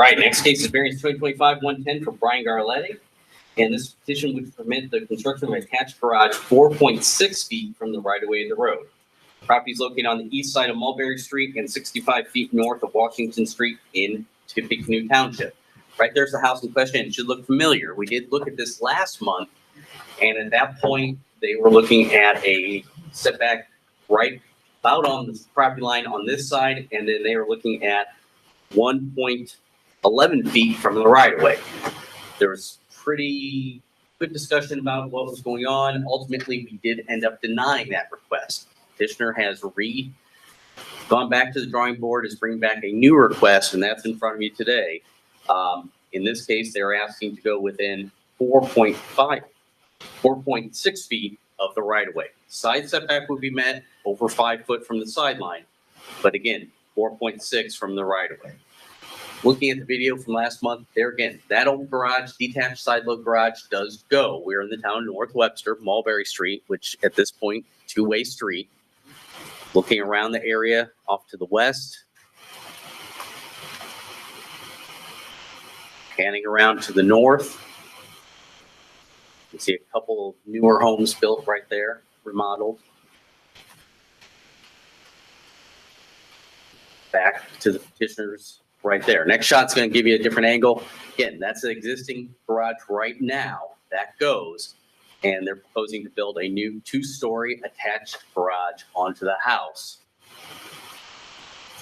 right, next case is variance 2025-110 for Brian Garletti. And this petition would permit the construction of an attached garage 4.6 feet from the right of way of the road. The property is located on the east side of Mulberry Street and 65 feet north of Washington Street in Tippecanoe Township. Right there's the house in question. It should look familiar. We did look at this last month, and at that point, they were looking at a setback right about on the property line on this side, and then they were looking at 1.11 feet from the right of way. There was pretty good discussion about what was going on. Ultimately, we did end up denying that request. Petitioner has gone back to the drawing board, is bringing back a new request, and that's in front of you today. In this case, they're asking to go within 4.6 feet of the right of way. Side setback would be met over 5 foot from the sideline, but again, 4.6 from the right of way. Looking at the video from last month, there again, that old garage, detached side load garage does go. We're in the town of North Webster, Mulberry Street, which at this point, two-way street. Looking around the area off to the west. Panning around to the north. You can see a couple of newer homes built right there, remodeled. Back to the petitioners right there. Next shot's going to give you a different angle. Again, that's the existing garage right now. That goes. And they're proposing to build a new 2-story attached garage onto the house,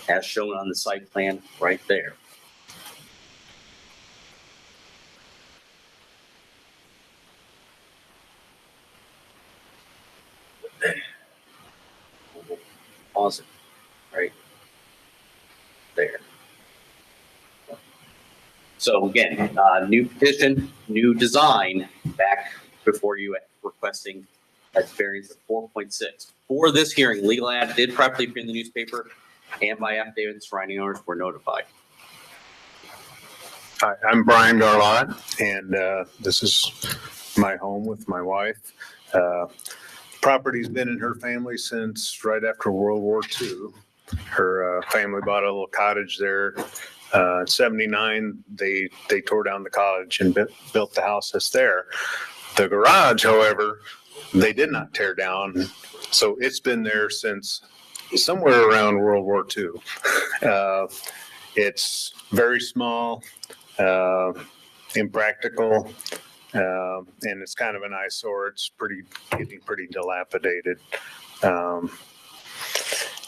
as shown on the site plan right there. Pause it right there. So again, new petition, new design, back before you requesting a variance of 4.6. For this hearing, legal ad did properly appear in the newspaper, and by affidavit, surrounding owners were notified. Hi, I'm Brian Garlot, and this is my home with my wife. Property's been in her family since right after World War II. Her family bought a little cottage there. In 79, they tore down the cottage and built the house that's there. The garage, however, they did not tear down, so it's been there since somewhere around World War II. It's very small, impractical, and it's kind of an eyesore. It's getting pretty dilapidated.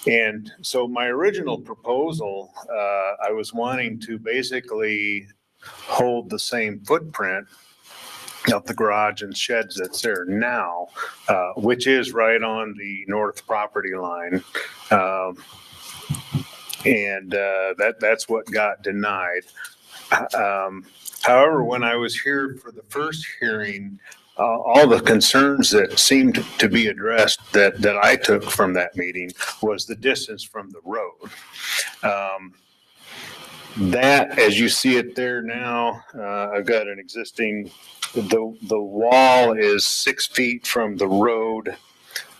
And so my original proposal, I was wanting to basically hold the same footprint of the garage and sheds that's there now, which is right on the north property line. And that's what got denied. However, when I was here for the first hearing, all the concerns that seemed to be addressed that I took from that meeting was the distance from the road. That, as you see it there now, I've got an existing, the wall is 6 feet from the road.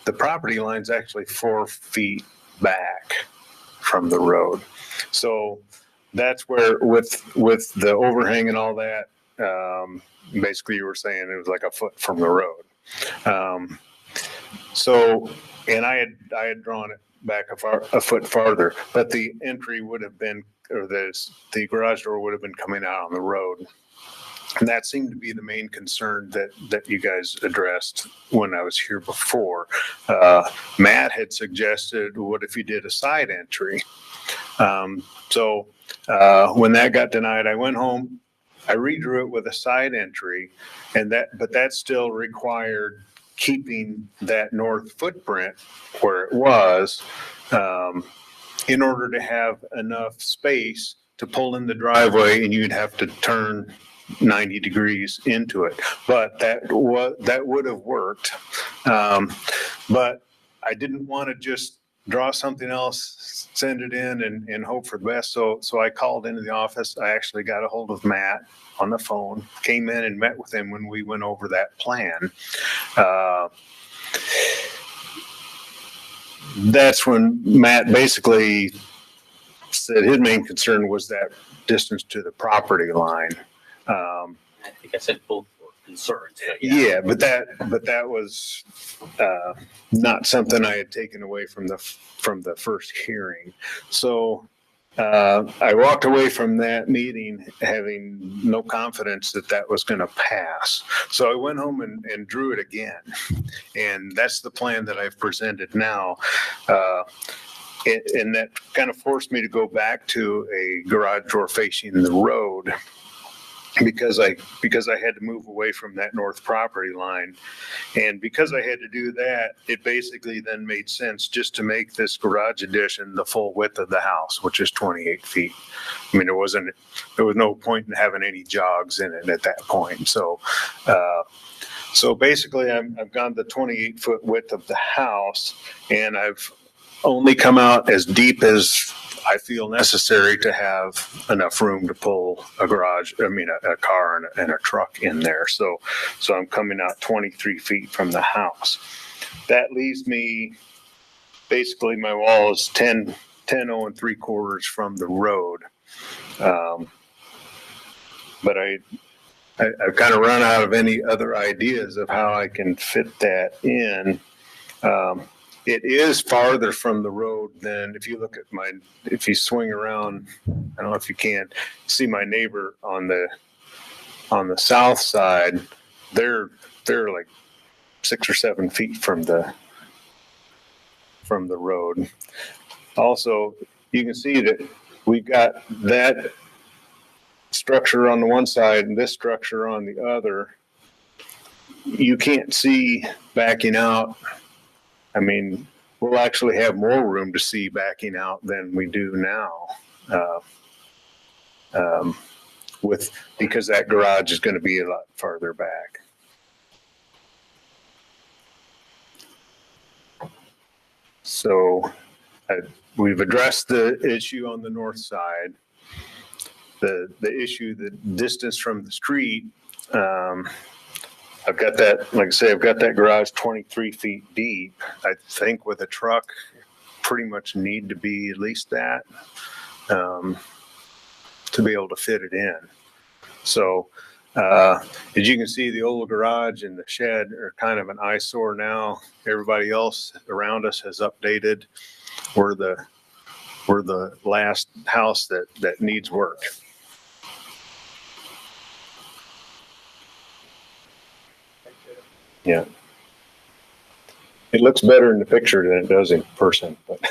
The property line's actually 4 feet back from the road. So that's where with the overhang and all that, basically you were saying it was like a foot from the road. So, and I had drawn it back a foot farther, but the entry would have been, or the garage door would have been coming out on the road. And that seemed to be the main concern that you guys addressed when I was here before. Matt had suggested, what if you did a side entry? So when that got denied, I went home, I redrew it with a side entry, but that still required keeping that north footprint where it was, in order to have enough space to pull in the driveway, and you'd have to turn 90 degrees into it. But that would have worked. But I didn't want to just draw something else, send it in and hope for the best. So I called into the office. I actually got a hold of Matt on the phone, came in and met with him when we went over that plan. That's when Matt basically said his main concern was that distance to the property line. I think I said both were concerns. But Yeah, but that was not something I had taken away from the first hearing. So I walked away from that meeting having no confidence that that was going to pass. So I went home and drew it again, and that's the plan that I've presented now. And that kind of forced me to go back to a garage door facing the road, because I had to move away from that north property line. And because I had to do that, it basically then made sense just to make this garage addition the full width of the house, which is 28 feet. I mean, there was no point in having any jogs in it at that point. So basically I've gone the 28-foot width of the house, and I've only come out as deep as I feel necessary to have enough room to pull a car and a truck in there. So I'm coming out 23 feet from the house. That leaves me, basically my wall is 10 3/4 from the road. But I've kind of run out of any other ideas of how I can fit that in. It is farther from the road than, if you look at if you swing around, I don't know if you can see my neighbor on the south side, they're like 6 or 7 feet from the road. Also, you can see that we've got that structure on the one side and this structure on the other. You can't see backing out. I mean, we'll actually have more room to see backing out than we do now, because that garage is going to be a lot farther back. So we've addressed the issue on the north side. The issue, the distance from the street, I've got that, like I say, I've got that garage 23 feet deep. I think with a truck, pretty much need to be at least that to be able to fit it in. So as you can see, the old garage and the shed are kind of an eyesore now. Everybody else around us has updated. We're the last house that needs work. Yeah. It looks better in the picture than it does in person, but.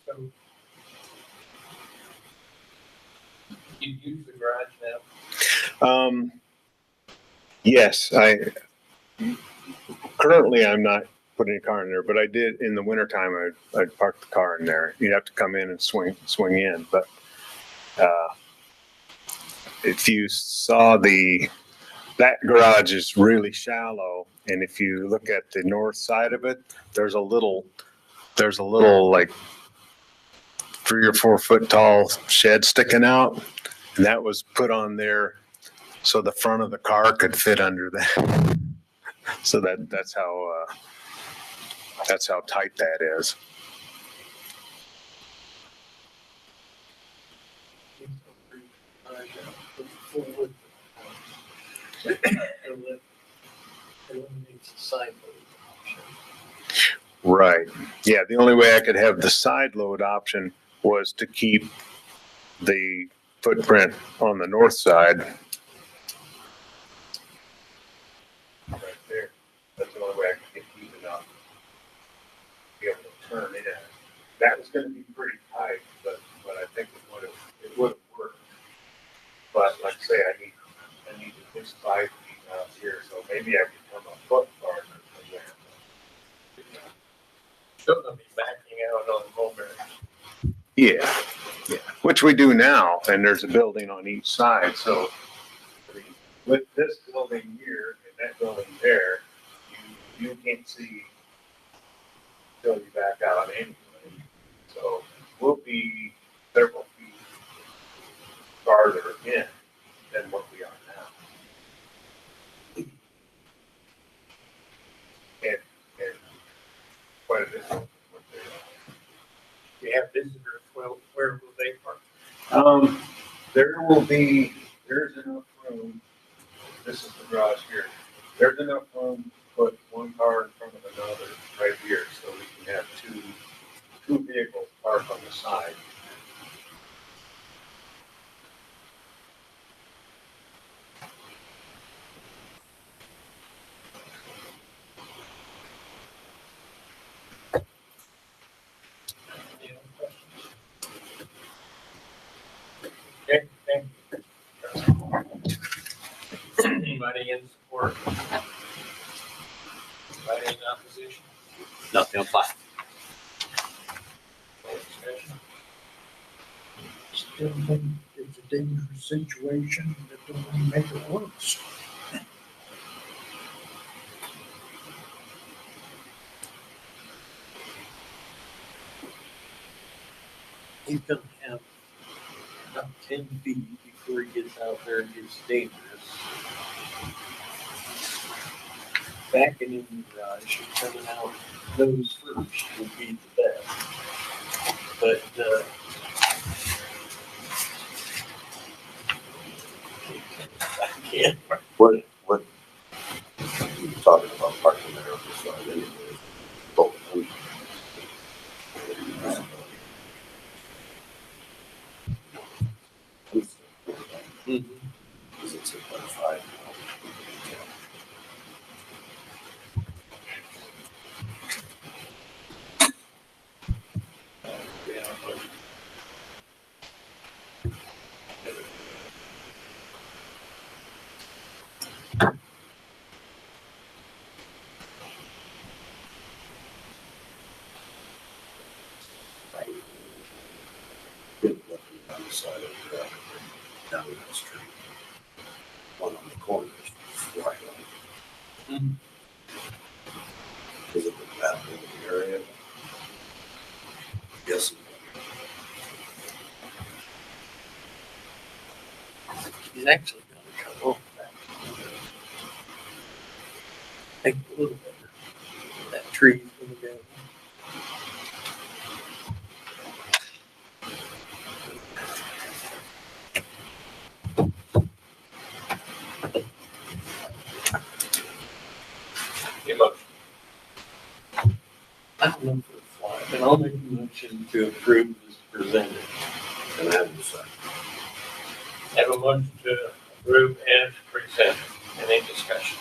So, you use the garage now? Yes, currently I'm not putting a car in there, but I did in the wintertime. I'd park the car in there. You'd have to come in and swing in. But if you saw that garage is really shallow, and if you look at the north side of it, there's a little like 3 or 4 foot tall shed sticking out, and that was put on there so the front of the car could fit under that. So that's how tight that is. Right. Yeah, the only way I could have the side load option was to keep the footprint on the north side. Right there. That's the only way I could keep it up. Be able to turn it in. That was going to be pretty tight, but I think it would have worked. But like I say, I need at least 5 feet out here, so maybe I could come a foot farther from there. Still gonna be backing out on Mulberry. Yeah, which we do now, and there's a building on each side, so I mean, with this building here and that building there, you can't see until you back out anyway. So we'll be several feet farther in than what we are now. And quite a bit. What they are. We have visitors, well, where will they park? There's enough room. This is the garage here. There's enough room to put one car in front of another right here, so we can have two vehicles parked on the side. Okay, thank you. Anybody in support? Anybody in opposition? Nothing on file. No discussion? Still think it's a dangerous situation that don't want to make it worse. He's gonna have about 10 feet before he gets out there and gets dangerous. Backing in the garage and coming out nose first would be the best. But, I can't. What you talking about parking there on the side anyway? Both of them. Is it 6.5? On the side of the down that street. One on the corner is right on. Is it the bathroom area? Yes. He's actually gonna cut off that. Take a little bit. That tree's gonna go. Your motion. I don't know if it's fly, but I'll make a motion to approve as presented. And I have a second. Have a motion to approve as presented. Any discussion?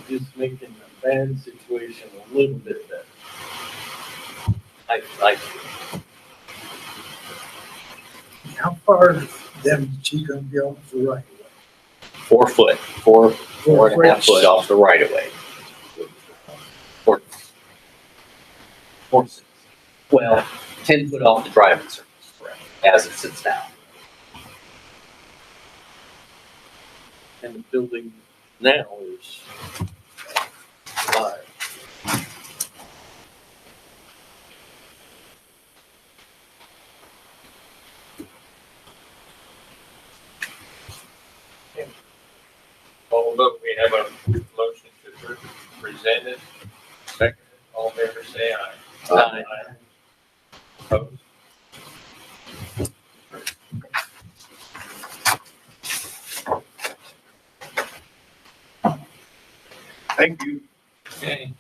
Just making a bad situation a little bit better. I like it. How far then is he gonna be off the right of way? 4 foot, four and a half foot off the right of way. Or, well, 10 foot off the driving surface, correct, as it sits now. And the building now is 5. Although we have a motion to approve presented, second, all in favor say aye. Aye. Opposed? Thank you. Okay.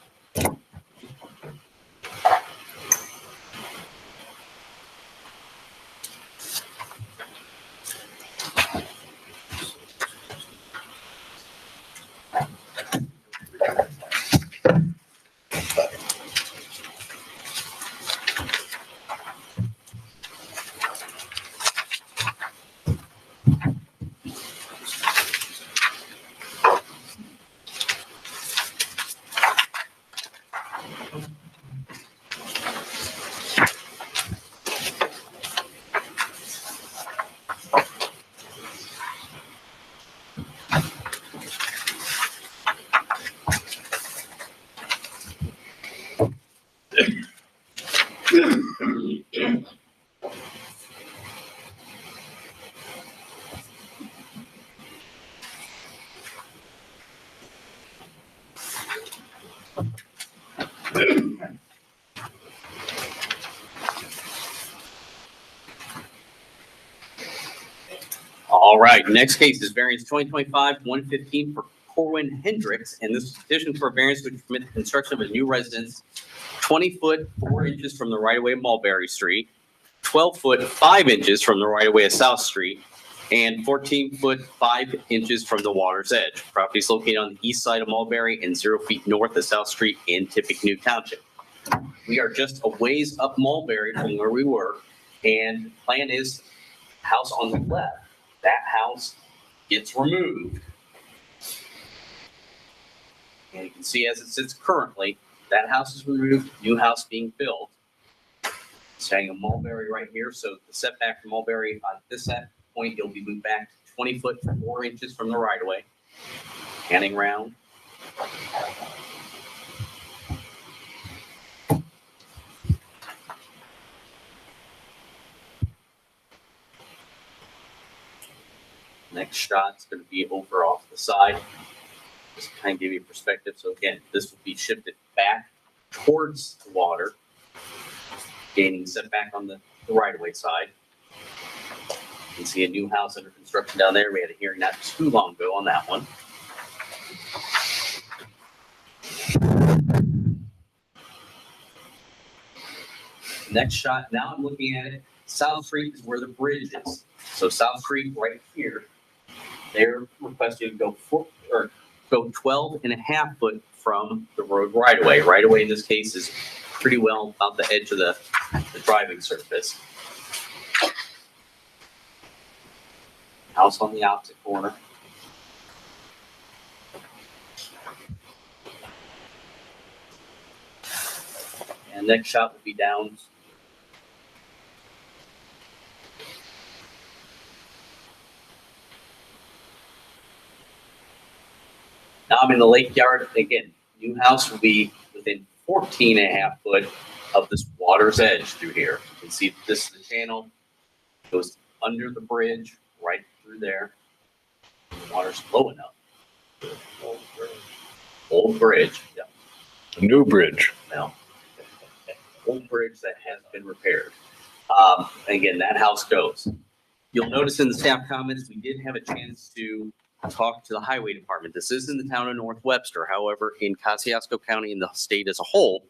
All right, next case is variance 2025-115 for Corwin Hendricks, and this is petition for variance to permit the construction of a new residence 20 foot 4 inches from the right of way of Mulberry Street, 12 foot 5 inches from the right of way of South Street, and 14 foot 5 inches from the water's edge. Property is located on the east side of Mulberry and 0 feet north of South Street in Tippecanoe Township. We are just a ways up Mulberry from where we were, and plan is house on the left. That house gets removed. And you can see as it sits currently, that house is removed, new house being built. Standing on Mulberry right here, so the setback from Mulberry on this point, you'll be moved back 20 foot 4 inches from the right of way. Panning round. Next shot's going to be over off the side. Just to kind of give you perspective. So again, this will be shifted back towards the water, gaining setback on the right-of-way side. You can see a new house under construction down there. We had a hearing not too long ago on that one. Next shot, now I'm looking at it. South Street is where the bridge is. So South Street right here. They're requesting to go 12 and a half foot from the road right away. Right away in this case is pretty well about the edge of the driving surface. House on the opposite corner. And next shot will be down. Now I'm in the lake yard. Again, new house will be within 14 and a half foot of this water's edge through here. You can see this is the channel. It goes under the bridge, right through there. The water's low enough. Old bridge, yeah. New bridge. No. Old bridge that has been repaired. Again, that house goes. You'll notice in the staff comments, we did have a chance to talk to the highway department. This is in the town of North Webster. However, in Kosciuszko County and the state as a whole,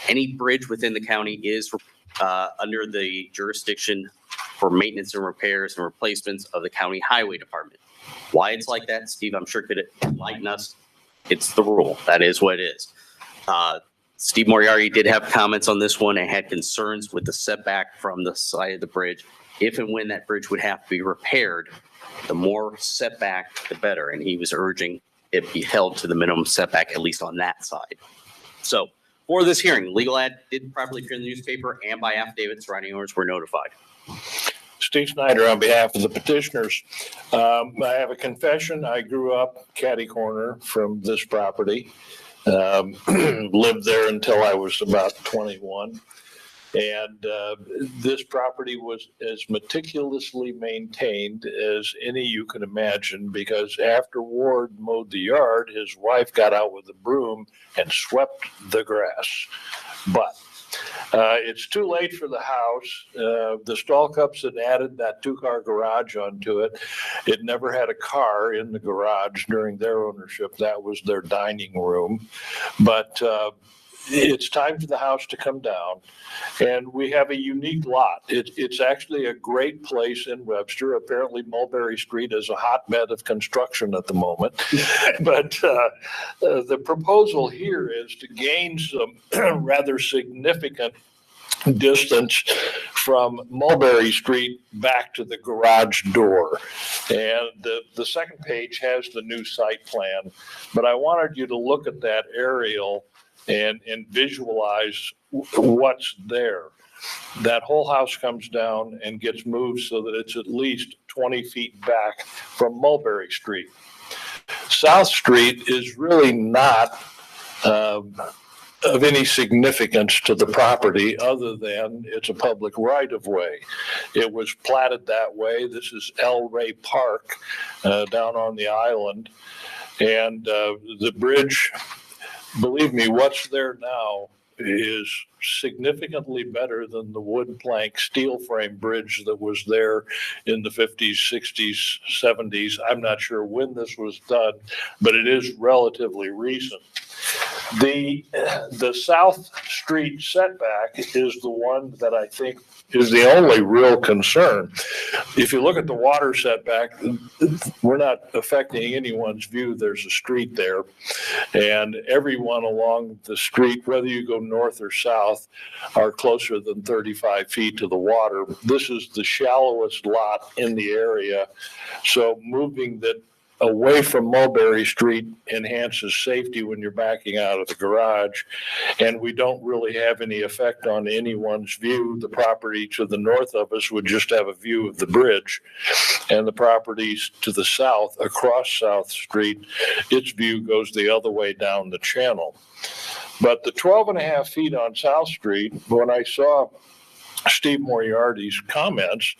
any bridge within the county is under the jurisdiction for maintenance and repairs and replacements of the county highway department. Why it's like that, Steve, I'm sure could enlighten us. It's the rule. That is what it is. Steve Moriarty did have comments on this one and had concerns with the setback from the side of the bridge. If and when that bridge would have to be repaired, the more setback, the better. And he was urging it be held to the minimum setback, at least on that side. So for this hearing, legal ad did properly appear in the newspaper and by affidavit, surrounding owners were notified. Steve Snyder on behalf of the petitioners. I have a confession. I grew up catty corner from this property. Lived there until I was about 21. And this property was as meticulously maintained as any you can imagine, because after Ward mowed the yard, his wife got out with a broom and swept the grass. But it's too late for the house. The Stall Cups had added that 2-car garage onto it. It never had a car in the garage during their ownership. That was their dining room. But it's time for the house to come down, and we have a unique lot. It's actually a great place in Webster. Apparently Mulberry Street is a hotbed of construction at the moment. But the proposal here is to gain some rather significant distance from Mulberry Street back to the garage door. And the second page has the new site plan, but I wanted you to look at that aerial and visualize what's there. That whole house comes down and gets moved so that it's at least 20 feet back from Mulberry Street. South Street is really not of any significance to the property other than it's a public right-of-way. It was platted that way. This is El Rey Park down on the island. And the bridge believe me, what's there now is significantly better than the wood plank steel frame bridge that was there in the 50s, 60s, 70s. I'm not sure when this was done, but it is relatively recent. The South Street setback is the one that I think is the only real concern. If you look at the water setback, we're not affecting anyone's view. There's a street there, and everyone along the street, whether you go north or south, are closer than 35 feet to the water. This is the shallowest lot in the area, so moving that away from Mulberry Street enhances safety when you're backing out of the garage. And we don't really have any effect on anyone's view. The property to the north of us would just have a view of the bridge. And the properties to the south, across South Street, its view goes the other way down the channel. But the 12 and a half feet on South Street, when I saw Steve Moriarty's comments,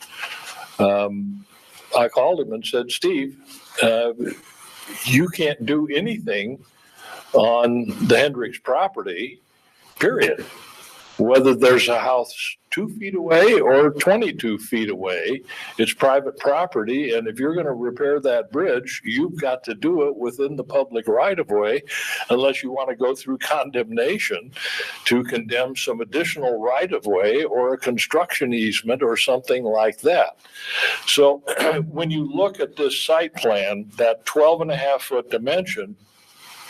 I called him and said, Steve, you can't do anything on the Hendricks property, period. Whether there's a house 2 feet away or 22 feet away, it's private property. And if you're going to repair that bridge, you've got to do it within the public right of way, unless you want to go through condemnation to condemn some additional right of way or a construction easement or something like that. So when you look at this site plan, that 12 and a half foot dimension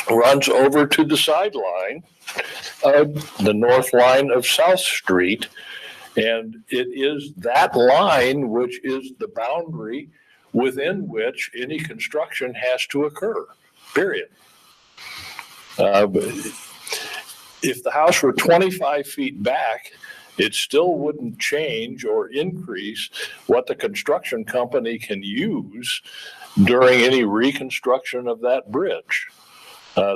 runs over to the sideline of the north line of South Street. And it is that line which is the boundary within which any construction has to occur, period. If the house were 25 feet back, it still wouldn't change or increase what the construction company can use during any reconstruction of that bridge.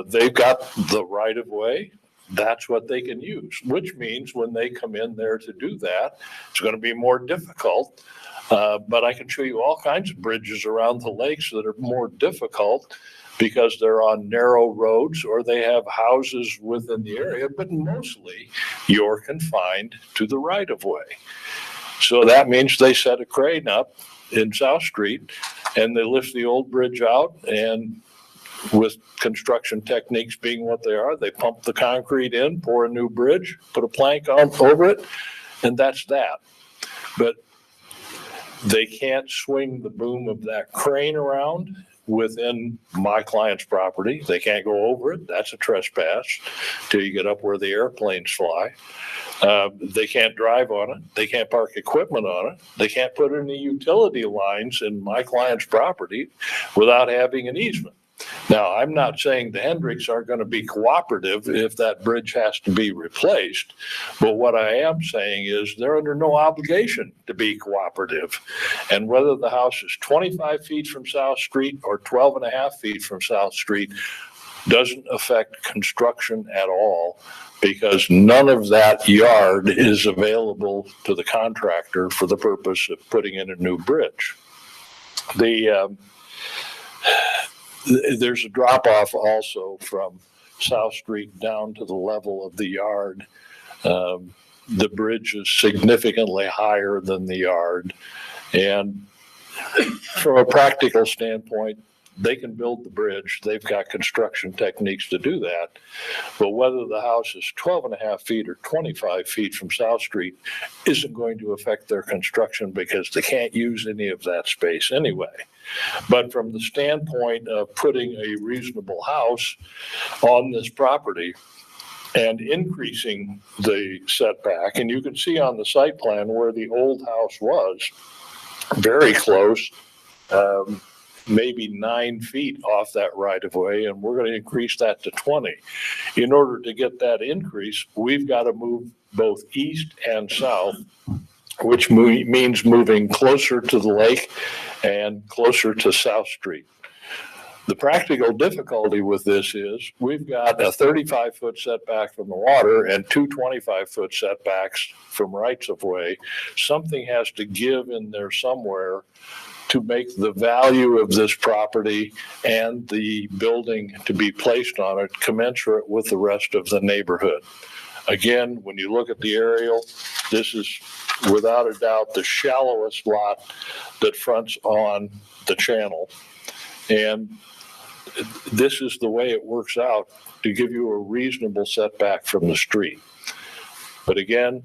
They've got the right of way. That's what they can use, which means when they come in there to do that, it's going to be more difficult. But I can show you all kinds of bridges around the lakes that are more difficult because they're on narrow roads or they have houses within the area, but mostly you're confined to the right of way. So that means they set a crane up in South Street and they lift the old bridge out, and with construction techniques being what they are, they pump the concrete in, pour a new bridge, put a plank on over it, and that's that. But they can't swing the boom of that crane around within my client's property. They can't go over it. That's a trespass till you get up where the airplanes fly. They can't drive on it. They can't park equipment on it. They can't put any utility lines in my client's property without having an easement. Now, I'm not saying the Hendricks are going to be cooperative if that bridge has to be replaced, but what I am saying is they're under no obligation to be cooperative. And whether the house is 25 feet from South Street or 12 and a half feet from South Street doesn't affect construction at all, because none of that yard is available to the contractor for the purpose of putting in a new bridge. There's a drop off also from South Street down to the level of the yard. The bridge is significantly higher than the yard. And from a practical standpoint, they can build the bridge. They've got construction techniques to do that. But whether the house is 12 and a half feet or 25 feet from South Street isn't going to affect their construction because they can't use any of that space anyway. But from the standpoint of putting a reasonable house on this property and increasing the setback, and you can see on the site plan where the old house was, very close, maybe 9 feet off that right of way, and we're going to increase that to 20. In order to get that increase, we've got to move both east and south, which means moving closer to the lake and closer to South Street. The practical difficulty with this is we've got a 35-foot setback from the water and two 25-foot setbacks from rights of way. Something has to give in there somewhere to make the value of this property and the building to be placed on it commensurate with the rest of the neighborhood. Again, when you look at the aerial, this is without a doubt the shallowest lot that fronts on the channel. And this is the way it works out to give you a reasonable setback from the street. But again,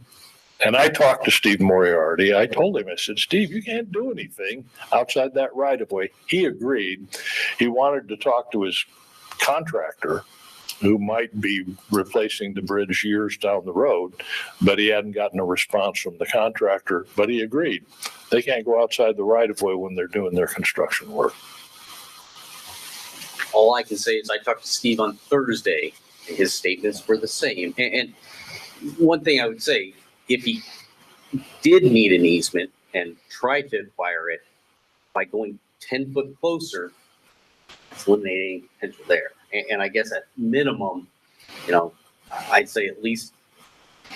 and I talked to Steve Moriarty. I told him, I said, Steve, you can't do anything outside that right of way. He agreed. He wanted to talk to his contractor, who might be replacing the bridge years down the road, but he hadn't gotten a response from the contractor, but he agreed. They can't go outside the right of way when they're doing their construction work. All I can say is I talked to Steve on Thursday, and his statements were the same. And one thing I would say, if he did need an easement and tried to acquire it by going 10 foot closer, it's eliminating potential there. And I guess at minimum, you know, I'd say at least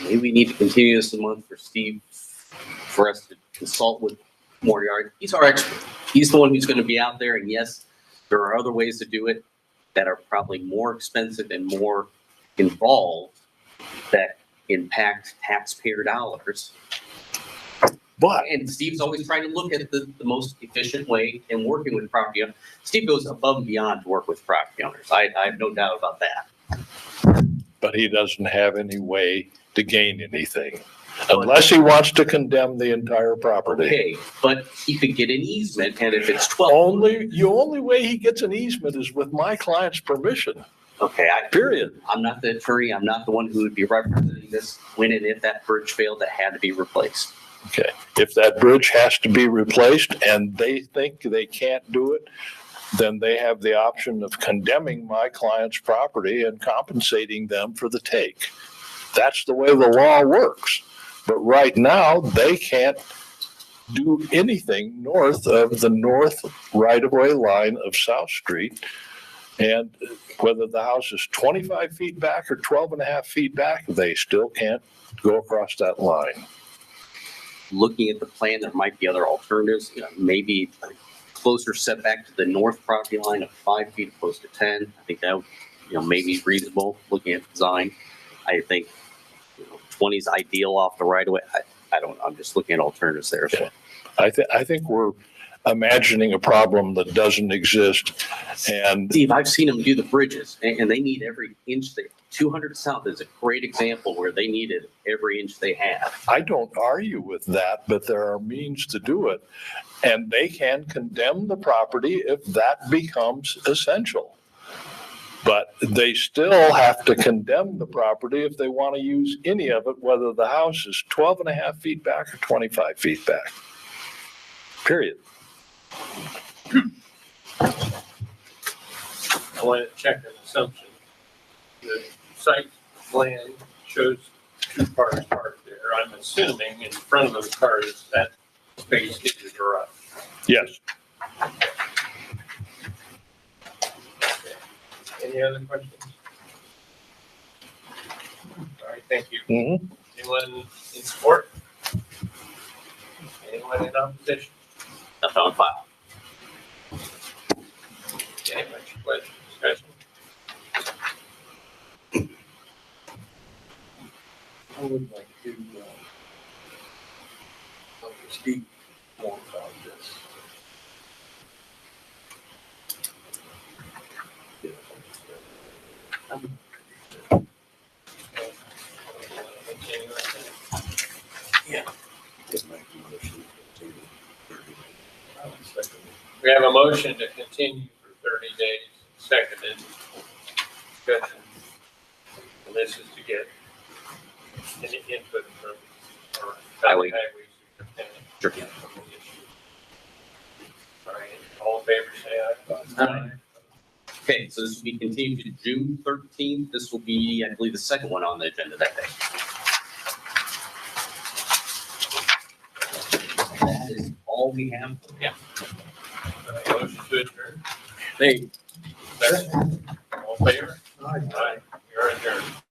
maybe we need to continue this a month for Steve, for us to consult with Moriarty. He's our expert. He's the one who's going to be out there. And yes, there are other ways to do it that are probably more expensive and more involved that impact taxpayer dollars. But and Steve's always trying to look at the most efficient way in working with property owners. Steve goes above and beyond to work with property owners. I have no doubt about that. But he doesn't have any way to gain anything unless he wants to condemn the entire property. Okay, but he could get an easement, and if it's 12. The only way he gets an easement is with my client's permission. Okay, period. I'm not the attorney. I'm not the one who would be representing this when and if that bridge failed that had to be replaced. Okay, if that bridge has to be replaced and they think they can't do it, then they have the option of condemning my client's property and compensating them for the take. That's the way the law works. But right now, they can't do anything north of the north right-of-way line of South Street. And whether the house is 25 feet back or 12 and a half feet back, they still can't go across that line. Looking at the plan, there might be other alternatives, you know, maybe a closer setback to the north property line of 5 feet opposed to 10. I think that would, you know, maybe reasonable looking at design. I think, you know, 20 is ideal off the right of way. I don't know. I'm just looking at alternatives there. So. I think we're imagining a problem that doesn't exist. And Steve, I've seen them do the bridges, and they need every inch. 200 South is a great example where they needed every inch they had. I don't argue with that, but there are means to do it. And they can condemn the property if that becomes essential. But they still have to condemn the property if they want to use any of it, whether the house is 12 and a half feet back or 25 feet back. Period. I want to check an assumption. The site plan shows two cars parked there. I'm assuming in front of those cars that space is the garage. Yes. Any other questions? All right, thank you. Mm-hmm. Anyone in support? Anyone in opposition? Nothing on file. Any questions, discussion? I would like to, talk to Steve more about this. Yeah. We have a motion to continue for 30 days, seconded. Discussion. And this is to get any input from our Highway. superintendent. Sure. All right, all in favor, say aye. Okay, so this will be continued to June 13th. This will be, I believe, the second one on the agenda that day. That is all we have. Yeah. Motion to adjourn. Hey. All in favor? Aye. You're adjourned.